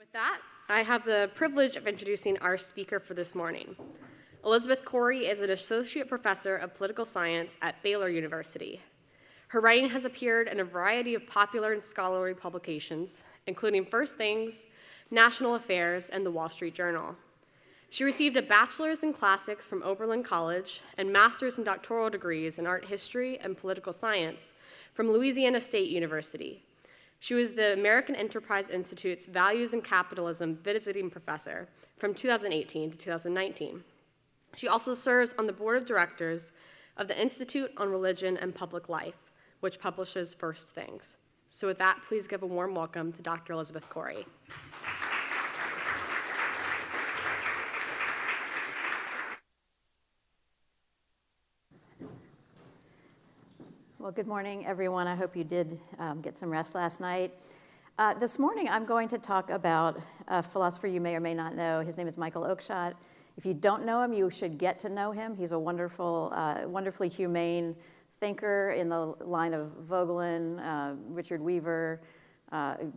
With that, I have the privilege of introducing our speaker for this morning. Elizabeth Corey is an associate professor of political science at Baylor University. Her writing has appeared in a variety of popular and scholarly publications, including First Things, National Affairs, and the Wall Street Journal. She received a bachelor's in classics from Oberlin College and master's and doctoral degrees in art history and political science from Louisiana State University. She was the American Enterprise Institute's Values and Capitalism visiting professor from 2018 to 2019. She also serves on the board of directors of the Institute on Religion and Public Life, which publishes First Things. So with that, please give a warm welcome to Dr. Elizabeth Corey. Well, good morning, everyone. I hope you did get some rest last night. This morning, I'm going to talk about a philosopher you may or may not know. His name is Michael Oakeshott. If you don't know him, you should get to know him. He's a wonderfully humane thinker in the line of Vogelin, Richard Weaver,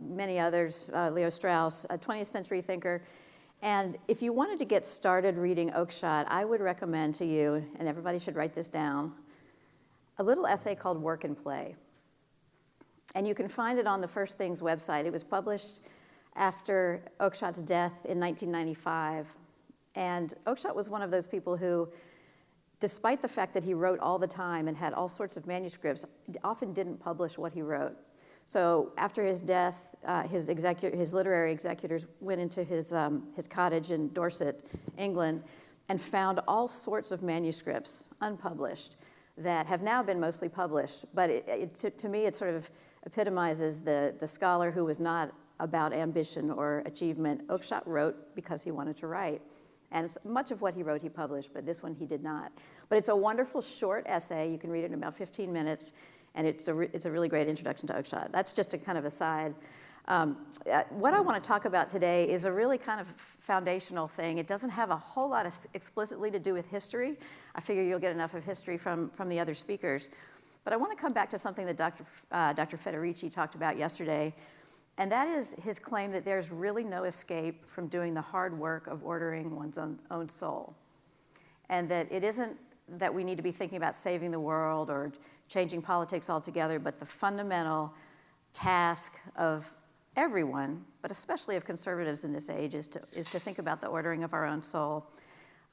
many others, Leo Strauss, a 20th century thinker. And if you wanted to get started reading Oakeshott, I would recommend to you, and everybody should write this down, a little essay called Work and Play. And you can find it on the First Things website. It was published after Oakeshott's death in 1995. And Oakeshott was one of those people who, despite the fact that he wrote all the time and had all sorts of manuscripts, often didn't publish what he wrote. So after his death, his literary executors went into his cottage in Dorset, England, and found all sorts of manuscripts, unpublished, that have now been mostly published. But to me, it sort of epitomizes the scholar who was not about ambition or achievement. Oakeshott wrote because he wanted to write. And much of what he wrote, he published, but this one he did not. But it's a wonderful short essay. You can read it in about 15 minutes, and it's a really great introduction to Oakeshott. That's just a kind of aside. What I want to talk about today is a really kind of foundational thing. It doesn't have a whole lot explicitly to do with history. I figure you'll get enough of history from the other speakers. But I want to come back to something that Dr. Federici talked about yesterday, and that is his claim that there's really no escape from doing the hard work of ordering one's own soul. And that it isn't that we need to be thinking about saving the world or changing politics altogether, but the fundamental task of everyone, but especially of conservatives in this age, is to think about the ordering of our own soul,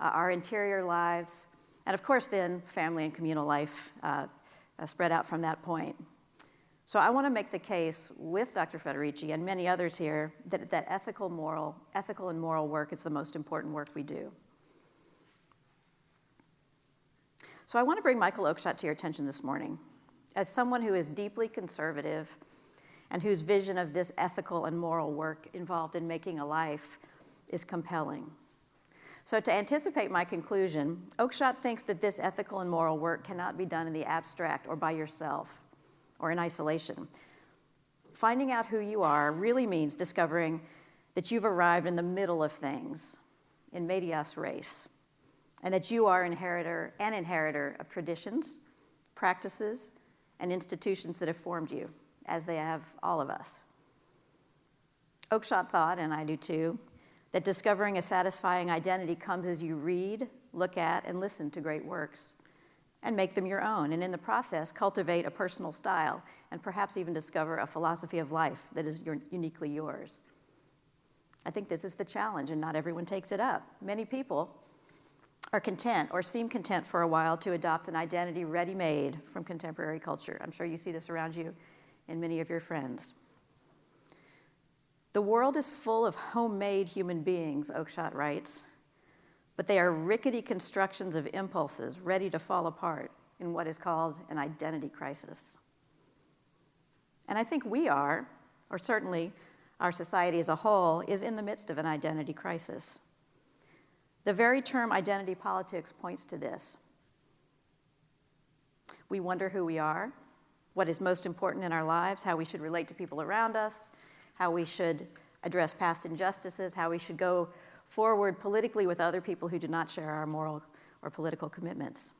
our interior lives, and of course then family and communal life spread out from that point. So I want to make the case with Dr. Federici and many others here that ethical and moral work is the most important work we do. So I want to bring Michael Oakeshott to your attention this morning as someone who is deeply conservative and whose vision of this ethical and moral work involved in making a life is compelling. So to anticipate my conclusion, Oakeshott thinks that this ethical and moral work cannot be done in the abstract or by yourself or in isolation. Finding out who you are really means discovering that you've arrived in the middle of things, in medias res, and that you are an inheritor of traditions, practices, and institutions that have formed you, as they have all of us. Oakeshott thought, and I do too, that discovering a satisfying identity comes as you read, look at, and listen to great works, and make them your own, and in the process, cultivate a personal style, and perhaps even discover a philosophy of life that is uniquely yours. I think this is the challenge, and not everyone takes it up. Many people are content or seem content for a while to adopt an identity ready-made from contemporary culture. I'm sure you see this around you in many of your friends. The world is full of homemade human beings, Oakeshott writes, but they are rickety constructions of impulses ready to fall apart in what is called an identity crisis. And I think we are, or certainly our society as a whole, is in the midst of an identity crisis. The very term identity politics points to this. We wonder who we are, what is most important in our lives, how we should relate to people around us, how we should address past injustices, how we should go forward politically with other people who do not share our moral or political commitments.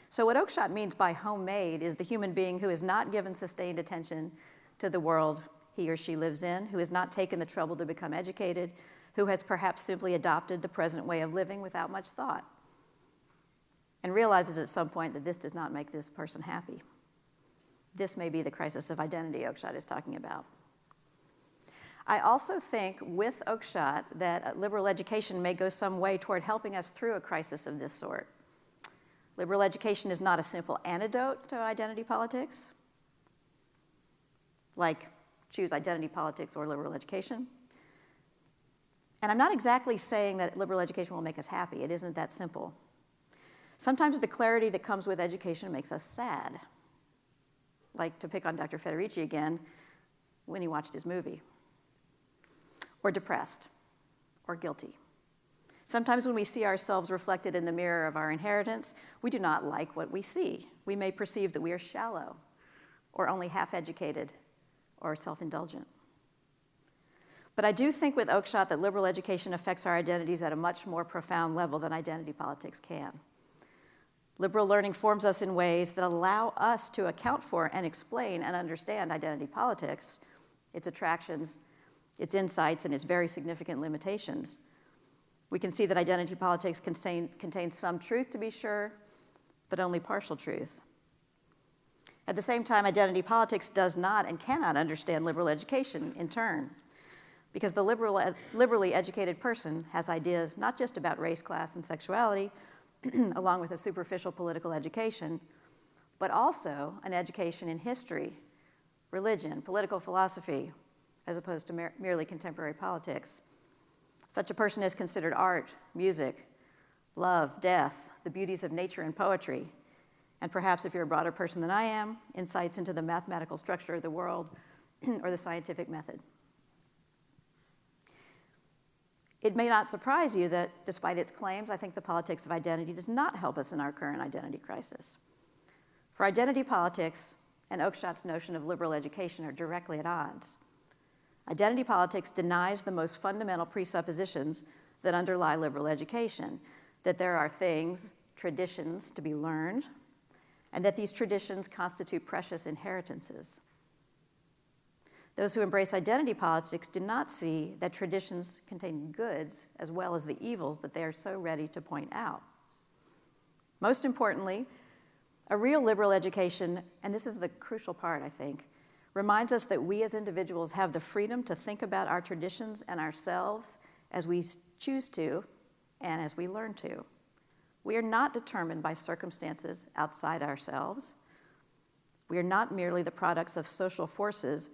So what Oakeshott means by homemade is the human being who has not given sustained attention to the world he or she lives in, who has not taken the trouble to become educated, who has perhaps simply adopted the present way of living without much thought, and realizes at some point that this does not make this person happy. This may be the crisis of identity Oakeshott is talking about. I also think with Oakeshott that liberal education may go some way toward helping us through a crisis of this sort. Liberal education is not a simple antidote to identity politics, like choose identity politics or liberal education. And I'm not exactly saying that liberal education will make us happy. It isn't that simple. Sometimes the clarity that comes with education makes us sad. Like, to pick on Dr. Federici again, when he watched his movie. Or depressed, or guilty. Sometimes when we see ourselves reflected in the mirror of our inheritance, we do not like what we see. We may perceive that we are shallow, or only half-educated, or self-indulgent. But I do think with Oakeshott that liberal education affects our identities at a much more profound level than identity politics can. Liberal learning forms us in ways that allow us to account for and explain and understand identity politics, its attractions, its insights, and its very significant limitations. We can see that identity politics contains some truth, to be sure, but only partial truth. At the same time, identity politics does not and cannot understand liberal education in turn, because the liberally educated person has ideas not just about race, class, and sexuality, along with a superficial political education, but also an education in history, religion, political philosophy, as opposed to merely contemporary politics. Such a person is considered art, music, love, death, the beauties of nature and poetry, and perhaps, if you're a broader person than I am, insights into the mathematical structure of the world or the scientific method. It may not surprise you that, despite its claims, I think the politics of identity does not help us in our current identity crisis. For identity politics and Oakeshott's notion of liberal education are directly at odds. Identity politics denies the most fundamental presuppositions that underlie liberal education, that there are things, traditions, to be learned, and that these traditions constitute precious inheritances. Those who embrace identity politics do not see that traditions contain goods as well as the evils that they are so ready to point out. Most importantly, a real liberal education, and this is the crucial part, I think, reminds us that we as individuals have the freedom to think about our traditions and ourselves as we choose to and as we learn to. We are not determined by circumstances outside ourselves. We are not merely the products of social forces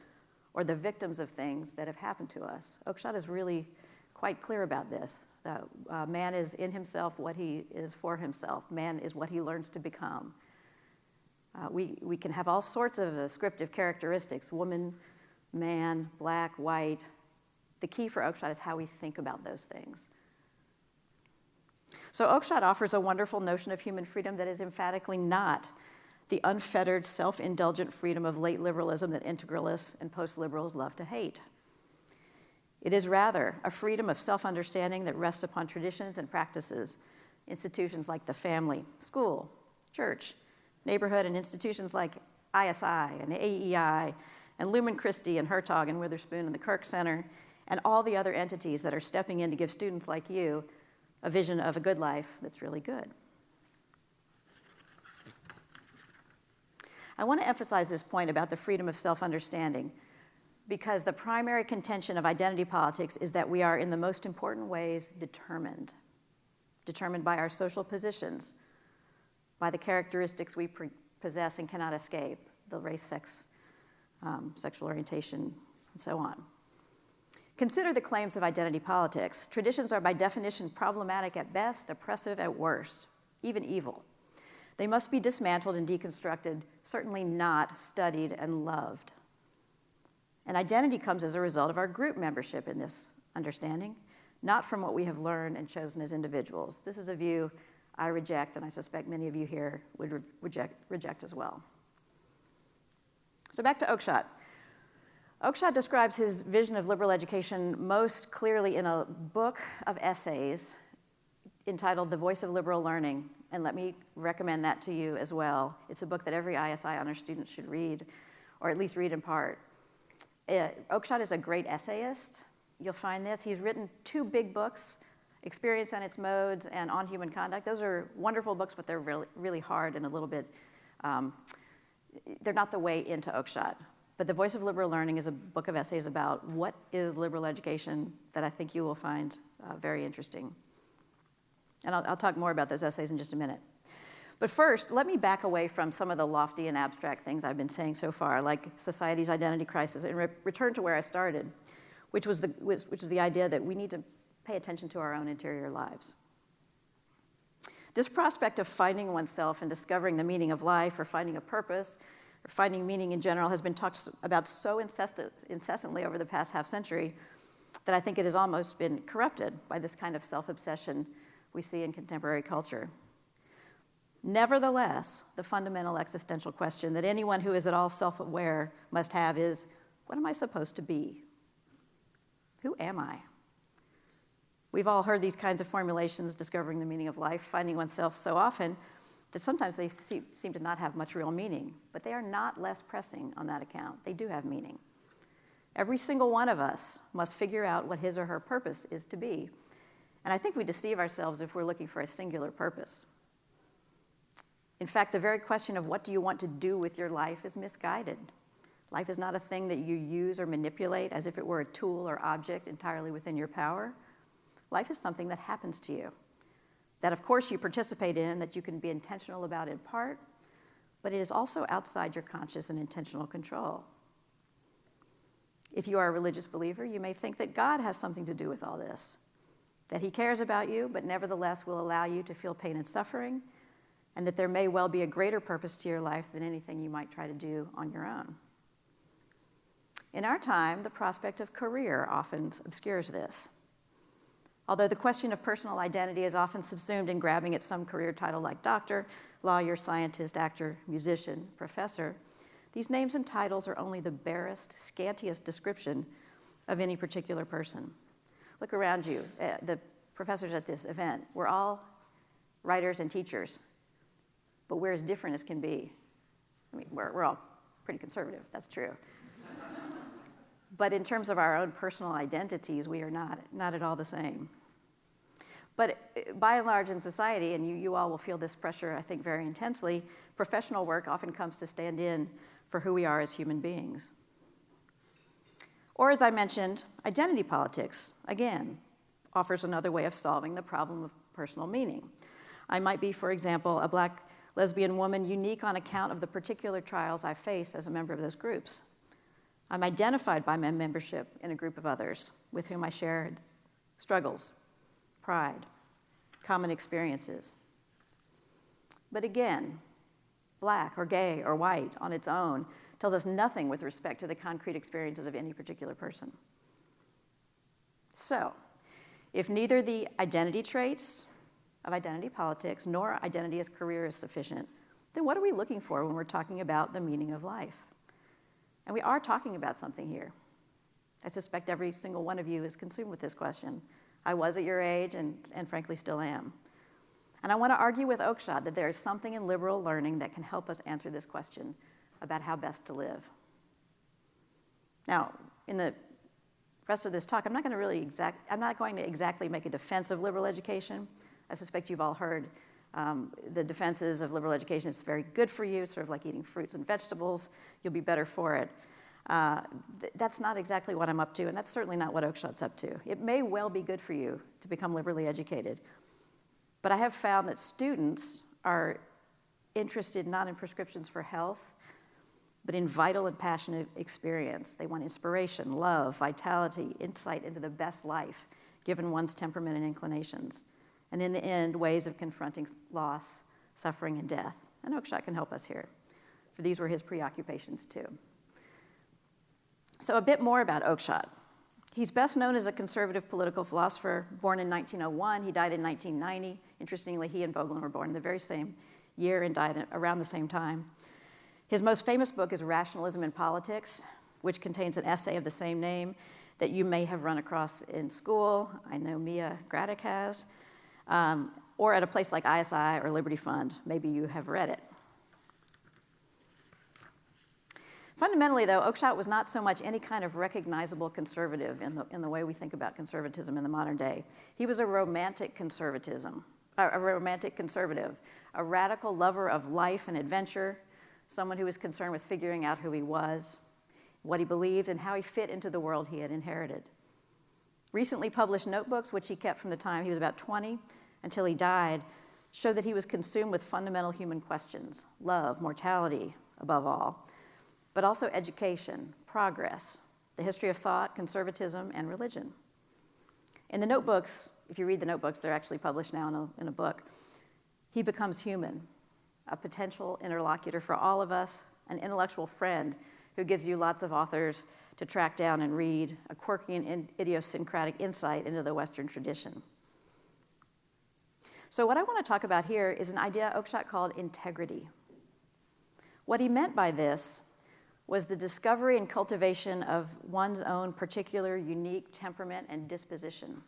or the victims of things that have happened to us. Oakeshott is really quite clear about this. That man is in himself what he is for himself. Man is what he learns to become. We can have all sorts of descriptive characteristics, woman, man, black, white. The key for Oakeshott is how we think about those things. So Oakeshott offers a wonderful notion of human freedom that is emphatically not the unfettered, self-indulgent freedom of late liberalism that integralists and post-liberals love to hate. It is rather a freedom of self-understanding that rests upon traditions and practices, institutions like the family, school, church, neighborhood, and institutions like ISI and AEI and Lumen Christi and Hertog and Witherspoon and the Kirk Center and all the other entities that are stepping in to give students like you a vision of a good life that's really good. I want to emphasize this point about the freedom of self-understanding because the primary contention of identity politics is that we are in the most important ways determined by our social positions, by the characteristics we possess and cannot escape, the race, sex, sexual orientation, and so on. Consider the claims of identity politics. Traditions are by definition problematic at best, oppressive at worst, even evil. They must be dismantled and deconstructed, certainly not studied and loved. And identity comes as a result of our group membership in this understanding, not from what we have learned and chosen as individuals. This is a view I reject, and I suspect many of you here would reject as well. So back to Oakeshott. Oakeshott describes his vision of liberal education most clearly in a book of essays entitled The Voice of Liberal Learning, and let me recommend that to you as well. It's a book that every ISI honors student should read, or at least read in part. Oakeshott is a great essayist. You'll find this. He's written 2 big books, Experience and Its Modes and On Human Conduct. Those are wonderful books, but they're really, really hard and a little bit, they're not the way into Oakeshott. But The Voice of Liberal Learning is a book of essays about what is liberal education that I think you will find very interesting. And I'll talk more about those essays in just a minute. But first, let me back away from some of the lofty and abstract things I've been saying so far, like society's identity crisis, and return to where I started, which is the idea that we need to pay attention to our own interior lives. This prospect of finding oneself and discovering the meaning of life, or finding a purpose, or finding meaning in general, has been talked about so incessantly over the past half century that I think it has almost been corrupted by this kind of self-obsession we see in contemporary culture. Nevertheless, the fundamental existential question that anyone who is at all self-aware must have is, what am I supposed to be? Who am I? We've all heard these kinds of formulations, discovering the meaning of life, finding oneself, so often that sometimes they seem to not have much real meaning, but they are not less pressing on that account. They do have meaning. Every single one of us must figure out what his or her purpose is to be. And I think we deceive ourselves if we're looking for a singular purpose. In fact, the very question of what do you want to do with your life is misguided. Life is not a thing that you use or manipulate as if it were a tool or object entirely within your power. Life is something that happens to you, that of course you participate in, that you can be intentional about in part, but it is also outside your conscious and intentional control. If you are a religious believer, you may think that God has something to do with all this, that he cares about you, but nevertheless will allow you to feel pain and suffering, and that there may well be a greater purpose to your life than anything you might try to do on your own. In our time, the prospect of career often obscures this. Although the question of personal identity is often subsumed in grabbing at some career title like doctor, lawyer, scientist, actor, musician, professor, these names and titles are only the barest, scantiest description of any particular person. Look around you. The professors at this event, we're all writers and teachers, but we're as different as can be. I mean, we're all pretty conservative, that's true. But in terms of our own personal identities, we are not at all the same. But by and large in society, and you all will feel this pressure, I think, very intensely, professional work often comes to stand in for who we are as human beings. Or, as I mentioned, identity politics, again, offers another way of solving the problem of personal meaning. I might be, for example, a Black lesbian woman unique on account of the particular trials I face as a member of those groups. I'm identified by my membership in a group of others with whom I share struggles, pride, common experiences. But again, Black or gay or white on its own tells us nothing with respect to the concrete experiences of any particular person. So, if neither the identity traits of identity politics nor identity as career is sufficient, then what are we looking for when we're talking about the meaning of life? And we are talking about something here. I suspect every single one of you is consumed with this question. I was at your age and frankly still am. And I want to argue with Oakeshott that there is something in liberal learning that can help us answer this question about how best to live. Now, in the rest of this talk, I'm not going to exactly make a defense of liberal education. I suspect you've all heard the defenses of liberal education. It's very good for you, sort of like eating fruits and vegetables. You'll be better for it. That's not exactly what I'm up to, and that's certainly not what Oakeshott's up to. It may well be good for you to become liberally educated, but I have found that students are interested not in prescriptions for health, but in vital and passionate experience. They want inspiration, love, vitality, insight into the best life, given one's temperament and inclinations, and in the end, ways of confronting loss, suffering, and death. And Oakeshott can help us here, for these were his preoccupations too. So a bit more about Oakeshott. He's best known as a conservative political philosopher, born in 1901. He died in 1990. Interestingly, he and Vogelin were born in the very same year and died around the same time. His most famous book is Rationalism in Politics, which contains an essay of the same name that you may have run across in school. I know Mia Gradick has. Or at a place like ISI or Liberty Fund. Maybe you have read it. Fundamentally, though, Oakeshott was not so much any kind of recognizable conservative in the way we think about conservatism in the modern day. He was a romantic conservative, a radical lover of life and adventure, someone who was concerned with figuring out who he was, what he believed, and how he fit into the world he had inherited. Recently published notebooks, which he kept from the time he was about 20 until he died, show that he was consumed with fundamental human questions, love, mortality, above all, but also education, progress, the history of thought, conservatism, and religion. In the notebooks, if you read the notebooks, they're actually published now in a book, he becomes human, a potential interlocutor for all of us, an intellectual friend who gives you lots of authors to track down and read, a quirky and idiosyncratic insight into the Western tradition. So what I want to talk about here is an idea Oakeshott called integrity. What he meant by this was the discovery and cultivation of one's own particular unique temperament and disposition,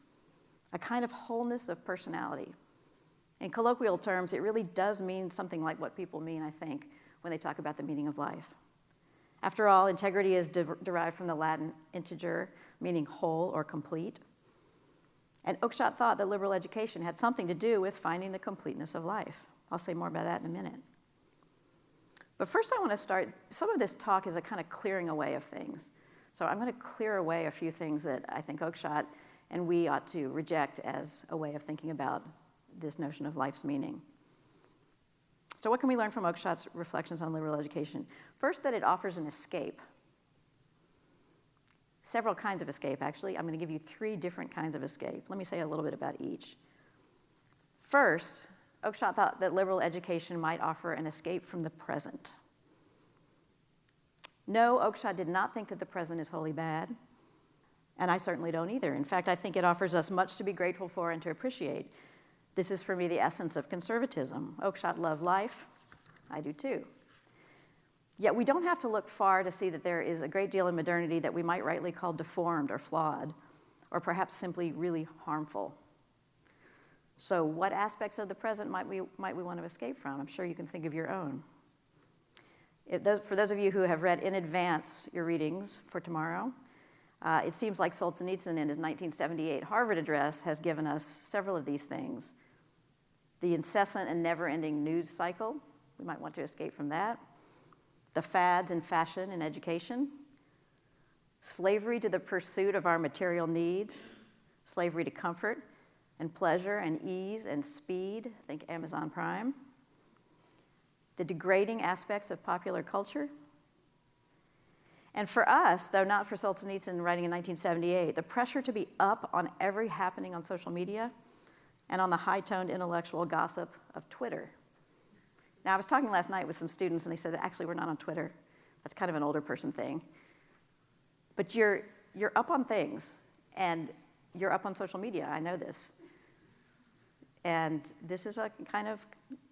a kind of wholeness of personality. In colloquial terms, it really does mean something like what people mean, I think, when they talk about the meaning of life. After all, integrity is derived from the Latin integer, meaning whole or complete. And Oakeshott thought that liberal education had something to do with finding the completeness of life. I'll say more about that in a minute. But first I want to start, some of this talk is a kind of clearing away of things. So I'm going to clear away a few things that I think Oakeshott and we ought to reject as a way of thinking about this notion of life's meaning. So what can we learn from Oakeshott's reflections on liberal education? First, that it offers an escape. Several kinds of escape, actually. I'm going to give you 3 different kinds of escape. Let me say a little bit about each. First, Oakeshott thought that liberal education might offer an escape from the present. No, Oakeshott did not think that the present is wholly bad, and I certainly don't either. In fact, I think it offers us much to be grateful for and to appreciate. This is, for me, the essence of conservatism. Oakeshott loved life. I do too. Yet we don't have to look far to see that there is a great deal in modernity that we might rightly call deformed or flawed, or perhaps simply really harmful. So what aspects of the present might we want to escape from? I'm sure you can think of your own. For those of you who have read in advance your readings for tomorrow, it seems like Solzhenitsyn in his 1978 Harvard address has given us several of these things. The incessant and never-ending news cycle, we might want to escape from that. The fads in fashion and education. Slavery to the pursuit of our material needs. Slavery to comfort and pleasure and ease and speed, think Amazon Prime. The degrading aspects of popular culture. And for us, though not for Solzhenitsyn writing in 1978, the pressure to be up on every happening on social media and on the high-toned intellectual gossip of Twitter. Now, I was talking last night with some students, and they said, actually, we're not on Twitter. That's kind of an older person thing. But you're up on things, and you're up on social media. I know this. And this is a kind of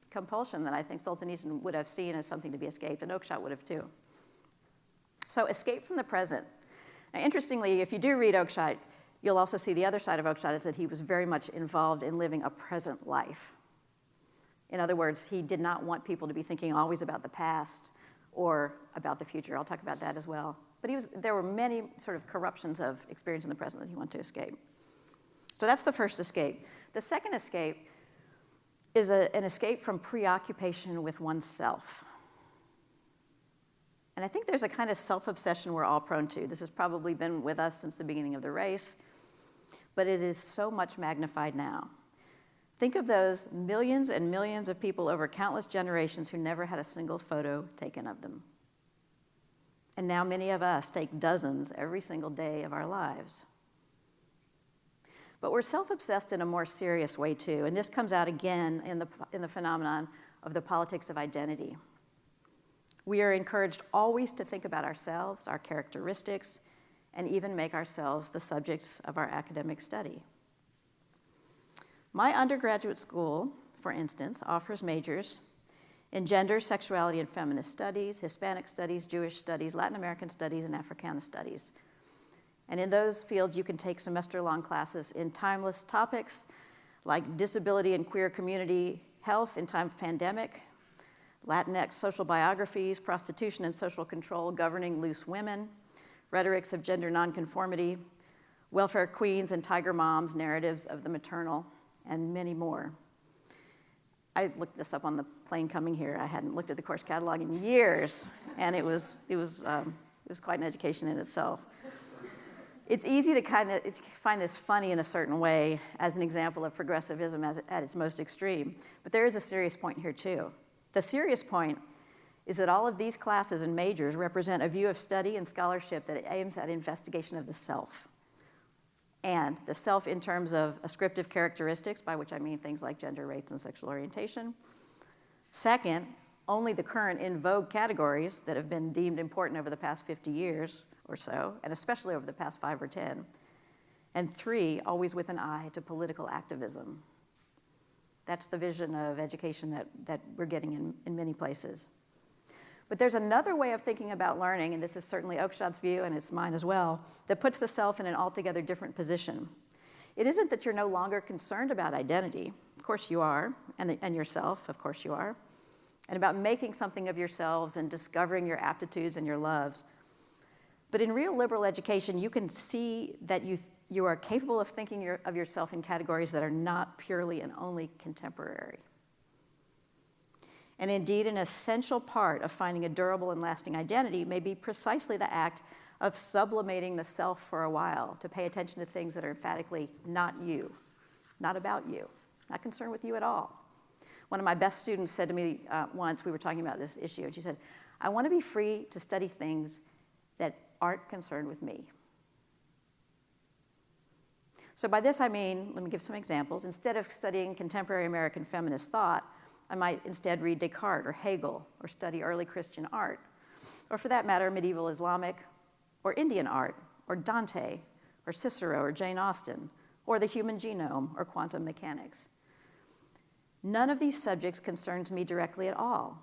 compulsion that I think Solzhenitsyn would have seen as something to be escaped, and Oakeshott would have too. So escape from the present. Now, interestingly, if you do read Oakeshott, you'll also see the other side of Oakeshott is that he was very much involved in living a present life. In other words, he did not want people to be thinking always about the past or about the future. I'll talk about that as well. But there were many sort of corruptions of experience in the present that he wanted to escape. So that's the first escape. The second escape is an escape from preoccupation with oneself. And I think there's a kind of self-obsession we're all prone to. This has probably been with us since the beginning of the race, but it is so much magnified now. Think of those millions and millions of people over countless generations who never had a single photo taken of them. And now many of us take dozens every single day of our lives. But we're self-obsessed in a more serious way too, and this comes out again in the phenomenon of the politics of identity. We are encouraged always to think about ourselves, our characteristics, and even make ourselves the subjects of our academic study. My undergraduate school, for instance, offers majors in gender, sexuality, and feminist studies, Hispanic studies, Jewish studies, Latin American studies, and Africana studies. And in those fields, you can take semester-long classes in timeless topics like disability and queer community health in time of pandemic, Latinx social biographies, prostitution and social control governing loose women, rhetorics of gender nonconformity, welfare queens and tiger moms, narratives of the maternal, and many more. I looked this up on the plane coming here. I hadn't looked at the course catalog in years, and it was quite an education in itself. It's easy to kind of find this funny in a certain way as an example of progressivism at its most extreme, but there is a serious point here too. The serious point is that all of these classes and majors represent a view of study and scholarship that aims at investigation of the self. And the self in terms of ascriptive characteristics, by which I mean things like gender, race, and sexual orientation. Second, only the current in vogue categories that have been deemed important over the past 50 years or so, and especially over the past 5 or 10. And 3, always with an eye to political activism. That's the vision of education that we're getting in many places. But there's another way of thinking about learning, and this is certainly Oakeshott's view, and it's mine as well, that puts the self in an altogether different position. It isn't that you're no longer concerned about identity. Of course you are, and yourself, of course you are, and about making something of yourselves and discovering your aptitudes and your loves. But in real liberal education, you can see that you are capable of thinking of yourself in categories that are not purely and only contemporary. And indeed, an essential part of finding a durable and lasting identity may be precisely the act of sublimating the self for a while, to pay attention to things that are emphatically not you, not about you, not concerned with you at all. One of my best students said to me once, we were talking about this issue, and she said, I want to be free to study things that aren't concerned with me. So by this I mean, let me give some examples. Instead of studying contemporary American feminist thought, I might instead read Descartes or Hegel or study early Christian art, or for that matter, medieval Islamic or Indian art, or Dante, or Cicero, or Jane Austen, or the human genome, or quantum mechanics. None of these subjects concerns me directly at all.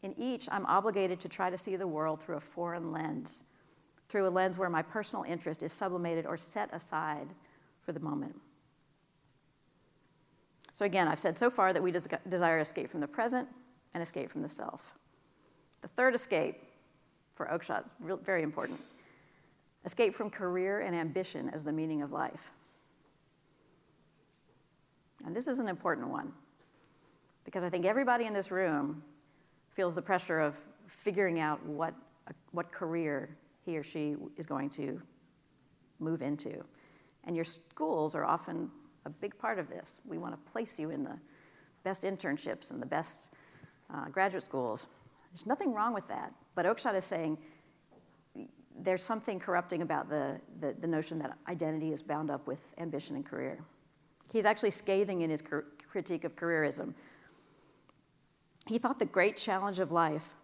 In each, I'm obligated to try to see the world through a foreign lens, through a lens where my personal interest is sublimated or set aside for the moment. So again, I've said so far that we desire escape from the present and escape from the self. The third escape, for Oakeshott, very important, escape from career and ambition as the meaning of life. And this is an important one, because I think everybody in this room feels the pressure of figuring out what career he or she is going to move into. And your schools are often a big part of this. We want to place you in the best internships and the best graduate schools. There's nothing wrong with that, but Oakeshott is saying there's something corrupting about the notion that identity is bound up with ambition and career. He's actually scathing in his critique of careerism. He thought the great challenge of life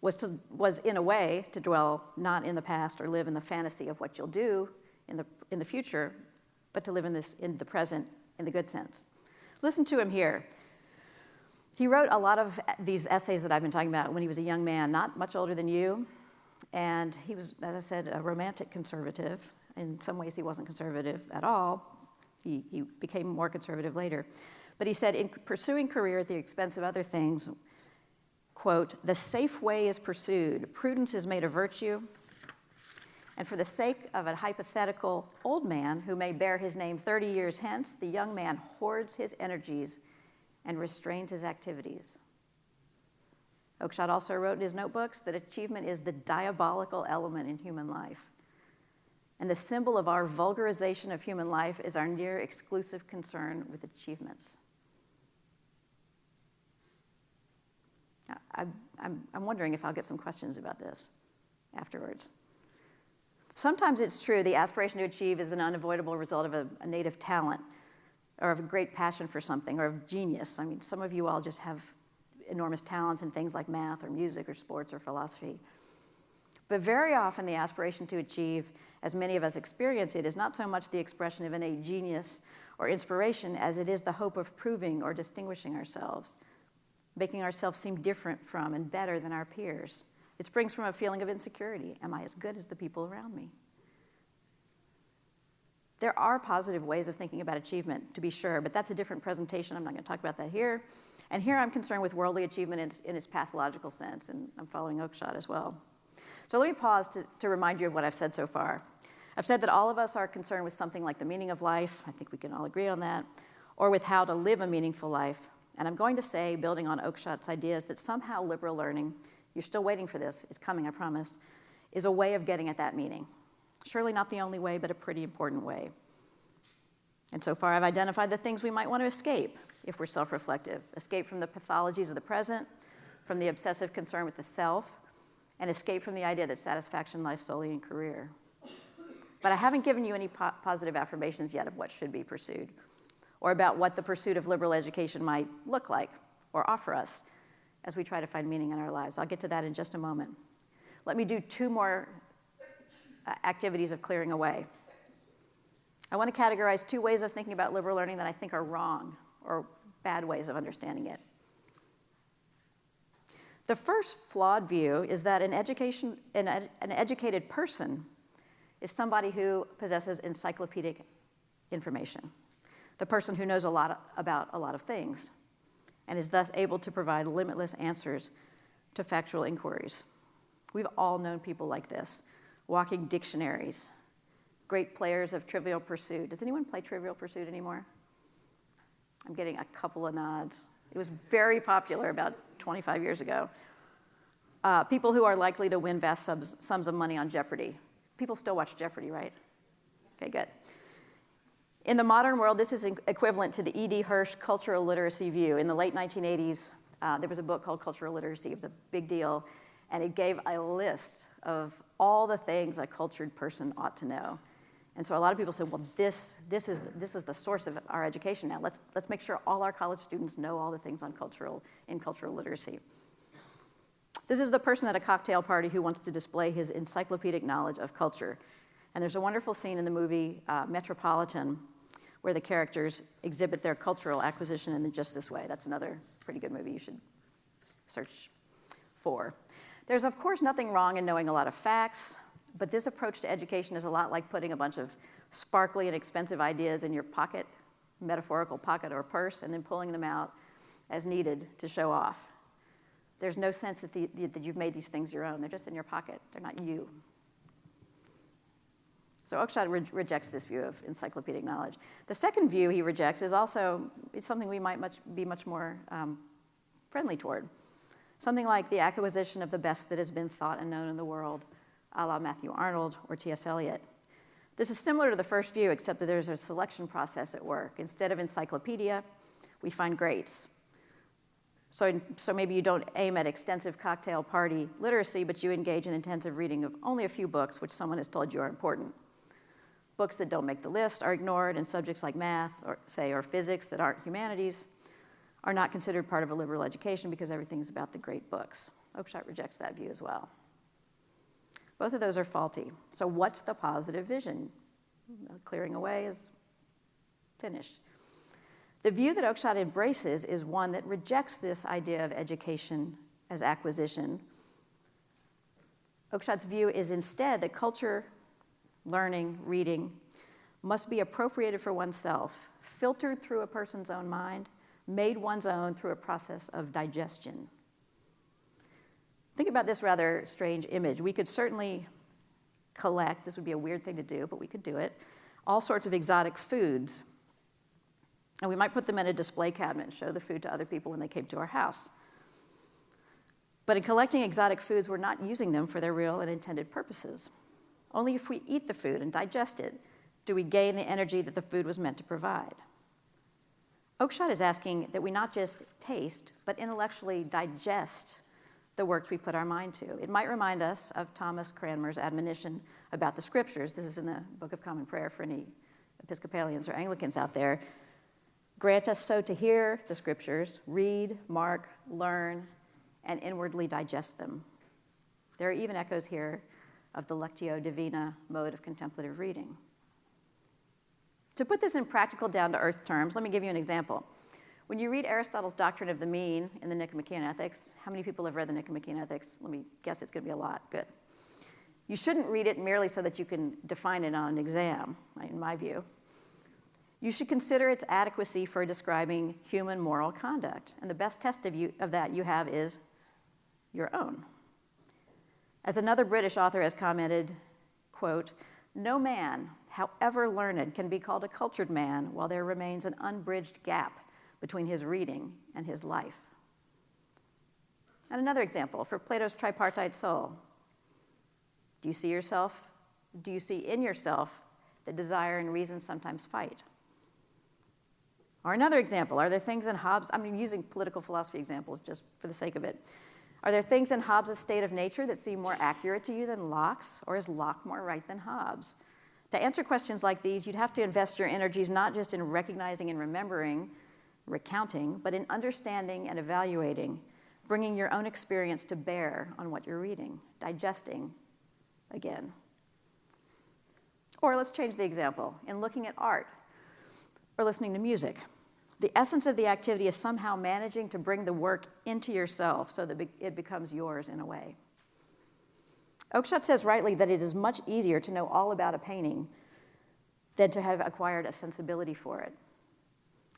was in a way to dwell not in the past or live in the fantasy of what you'll do in the future, but to live in the present in the good sense. Listen to him here. He wrote a lot of these essays that I've been talking about when he was a young man, not much older than you, and he was, as I said, a romantic conservative. In some ways he wasn't conservative at all. He became more conservative later. But he said, in pursuing career at the expense of other things, quote, the safe way is pursued, prudence is made a virtue, and for the sake of a hypothetical old man who may bear his name 30 years hence, the young man hoards his energies and restrains his activities. Oakeshott also wrote in his notebooks that achievement is the diabolical element in human life. And the symbol of our vulgarization of human life is our near exclusive concern with achievements. I'm wondering if I'll get some questions about this afterwards. Sometimes it's true the aspiration to achieve is an unavoidable result of a native talent or of a great passion for something or of genius. I mean, some of you all just have enormous talents in things like math or music or sports or philosophy. But very often the aspiration to achieve, as many of us experience it, is not so much the expression of innate genius or inspiration as it is the hope of proving or distinguishing ourselves, making ourselves seem different from and better than our peers. It springs from a feeling of insecurity. Am I as good as the people around me? There are positive ways of thinking about achievement, to be sure, but that's a different presentation. I'm not going to talk about that here. And here I'm concerned with worldly achievement in its pathological sense, and I'm following Oakeshott as well. So let me pause to remind you of what I've said so far. I've said that all of us are concerned with something like the meaning of life. I think we can all agree on that. Or with how to live a meaningful life. And I'm going to say, building on Oakeshott's ideas, that somehow liberal learning, you're still waiting for this, it's coming, I promise, is a way of getting at that meaning. Surely not the only way, but a pretty important way. And so far I've identified the things we might want to escape if we're self-reflective. Escape from the pathologies of the present, from the obsessive concern with the self, and escape from the idea that satisfaction lies solely in career. But I haven't given you any positive affirmations yet of what should be pursued, or about what the pursuit of liberal education might look like or offer us as we try to find meaning in our lives. I'll get to that in just a moment. Let me do two more activities of clearing away. I want to categorize two ways of thinking about liberal learning that I think are wrong or bad ways of understanding it. The first flawed view is that an educated person is somebody who possesses encyclopedic information, the person who knows a lot about a lot of things, and is thus able to provide limitless answers to factual inquiries. We've all known people like this, walking dictionaries, great players of Trivial Pursuit. Does anyone play Trivial Pursuit anymore? I'm getting a couple of nods. It was very popular about 25 years ago. People who are likely to win vast sums of money on Jeopardy. People still watch Jeopardy, right? Okay, good. In the modern world, this is equivalent to the E.D. Hirsch cultural literacy view. In the late 1980s, there was a book called Cultural Literacy. It was a big deal, and it gave a list of all the things a cultured person ought to know. And so a lot of people said, well, this is the source of our education now. Let's make sure all our college students know all the things on cultural literacy. This is the person at a cocktail party who wants to display his encyclopedic knowledge of culture. And there's a wonderful scene in the movie Metropolitan where the characters exhibit their cultural acquisition in just this way. That's another pretty good movie you should search for. There's, of course, nothing wrong in knowing a lot of facts, but this approach to education is a lot like putting a bunch of sparkly and expensive ideas in your pocket, metaphorical pocket or purse, and then pulling them out as needed to show off. There's no sense that you've made these things your own. They're just in your pocket. They're not you. So Oakeshott rejects this view of encyclopedic knowledge. The second view he rejects is also something we might be much more friendly toward. Something like the acquisition of the best that has been thought and known in the world, a la Matthew Arnold or T.S. Eliot. This is similar to the first view, except that there's a selection process at work. Instead of encyclopedia, we find greats. So maybe you don't aim at extensive cocktail party literacy, but you engage in intensive reading of only a few books which someone has told you are important. Books that don't make the list are ignored, and subjects like math, or physics that aren't humanities are not considered part of a liberal education because everything's about the great books. Oakeshott rejects that view as well. Both of those are faulty. So what's the positive vision? Clearing away is finished. The view that Oakeshott embraces is one that rejects this idea of education as acquisition. Oakeshott's view is instead that culture, learning, reading, must be appropriated for oneself, filtered through a person's own mind, made one's own through a process of digestion. Think about this rather strange image. We could certainly collect, this would be a weird thing to do, but we could do it, all sorts of exotic foods. And we might put them in a display cabinet and show the food to other people when they came to our house. But in collecting exotic foods, we're not using them for their real and intended purposes. Only if we eat the food and digest it do we gain the energy that the food was meant to provide. Oakeshott is asking that we not just taste, but intellectually digest the work we put our mind to. It might remind us of Thomas Cranmer's admonition about the scriptures. This is in the Book of Common Prayer for any Episcopalians or Anglicans out there. Grant us so to hear the scriptures, read, mark, learn, and inwardly digest them. There are even echoes here of the Lectio Divina mode of contemplative reading. To put this in practical, down-to-earth terms, let me give you an example. When you read Aristotle's Doctrine of the Mean in the Nicomachean Ethics, how many people have read the Nicomachean Ethics? Let me guess it's going to be a lot. Good. You shouldn't read it merely so that you can define it on an exam, right, in my view. You should consider its adequacy for describing human moral conduct. And the best test of that you have is your own. As another British author has commented, quote, "No man, however learned, can be called a cultured man while there remains an unbridged gap between his reading and his life." And another example for Plato's tripartite soul. Do you see in yourself that desire and reason sometimes fight? Or another example, are there things in Hobbes, I'm using political philosophy examples just for the sake of it. Are there things in Hobbes' state of nature that seem more accurate to you than Locke's, or is Locke more right than Hobbes? To answer questions like these, you'd have to invest your energies not just in recognizing and remembering, recounting, but in understanding and evaluating, bringing your own experience to bear on what you're reading, digesting again. Or let's change the example. In looking at art or listening to music, the essence of the activity is somehow managing to bring the work into yourself so that it becomes yours in a way. Oakeshott says rightly that it is much easier to know all about a painting than to have acquired a sensibility for it.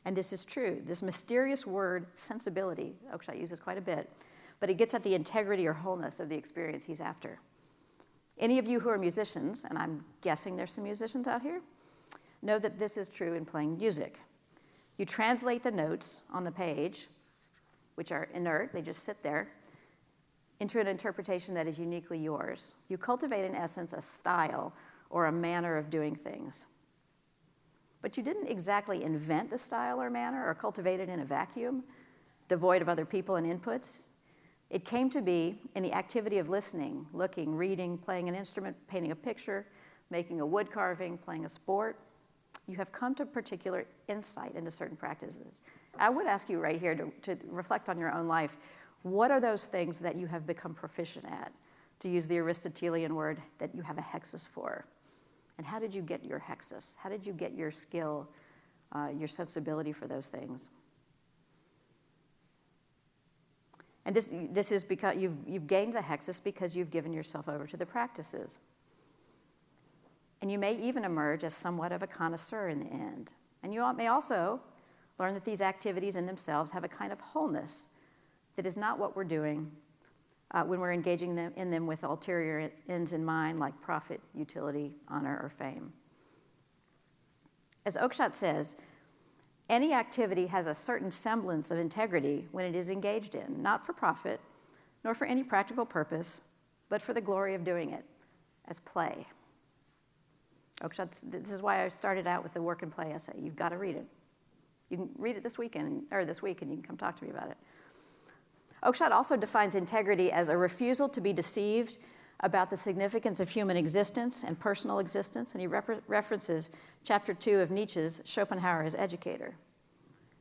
And this is true. This mysterious word, sensibility, Oakeshott uses quite a bit, but it gets at the integrity or wholeness of the experience he's after. Any of you who are musicians, and I'm guessing there's some musicians out here, know that this is true in playing music. You translate the notes on the page, which are inert, they just sit there, into an interpretation that is uniquely yours. You cultivate, in essence, a style or a manner of doing things. But you didn't exactly invent the style or manner or cultivate it in a vacuum, devoid of other people and inputs. It came to be in the activity of listening, looking, reading, playing an instrument, painting a picture, making a wood carving, playing a sport. You have come to particular insight into certain practices. I would ask you right here to reflect on your own life. What are those things that you have become proficient at? To use the Aristotelian word that you have a hexis for. And how did you get your hexis? How did you get your skill, your sensibility for those things? And this is because you've gained the hexis because you've given yourself over to the practices. And you may even emerge as somewhat of a connoisseur in the end. And you may also learn that these activities in themselves have a kind of wholeness that is not what we're doing when we're engaging in them with ulterior ends in mind, like profit, utility, honor, or fame. As Oakeshott says, any activity has a certain semblance of integrity when it is engaged in, not for profit, nor for any practical purpose, but for the glory of doing it, as play. This is why I started out with the work and play essay. You've got to read it. You can read it this week, and you can come talk to me about it. Oakeshott also defines integrity as a refusal to be deceived about the significance of human existence and personal existence, and he references chapter 2 of Nietzsche's Schopenhauer as Educator.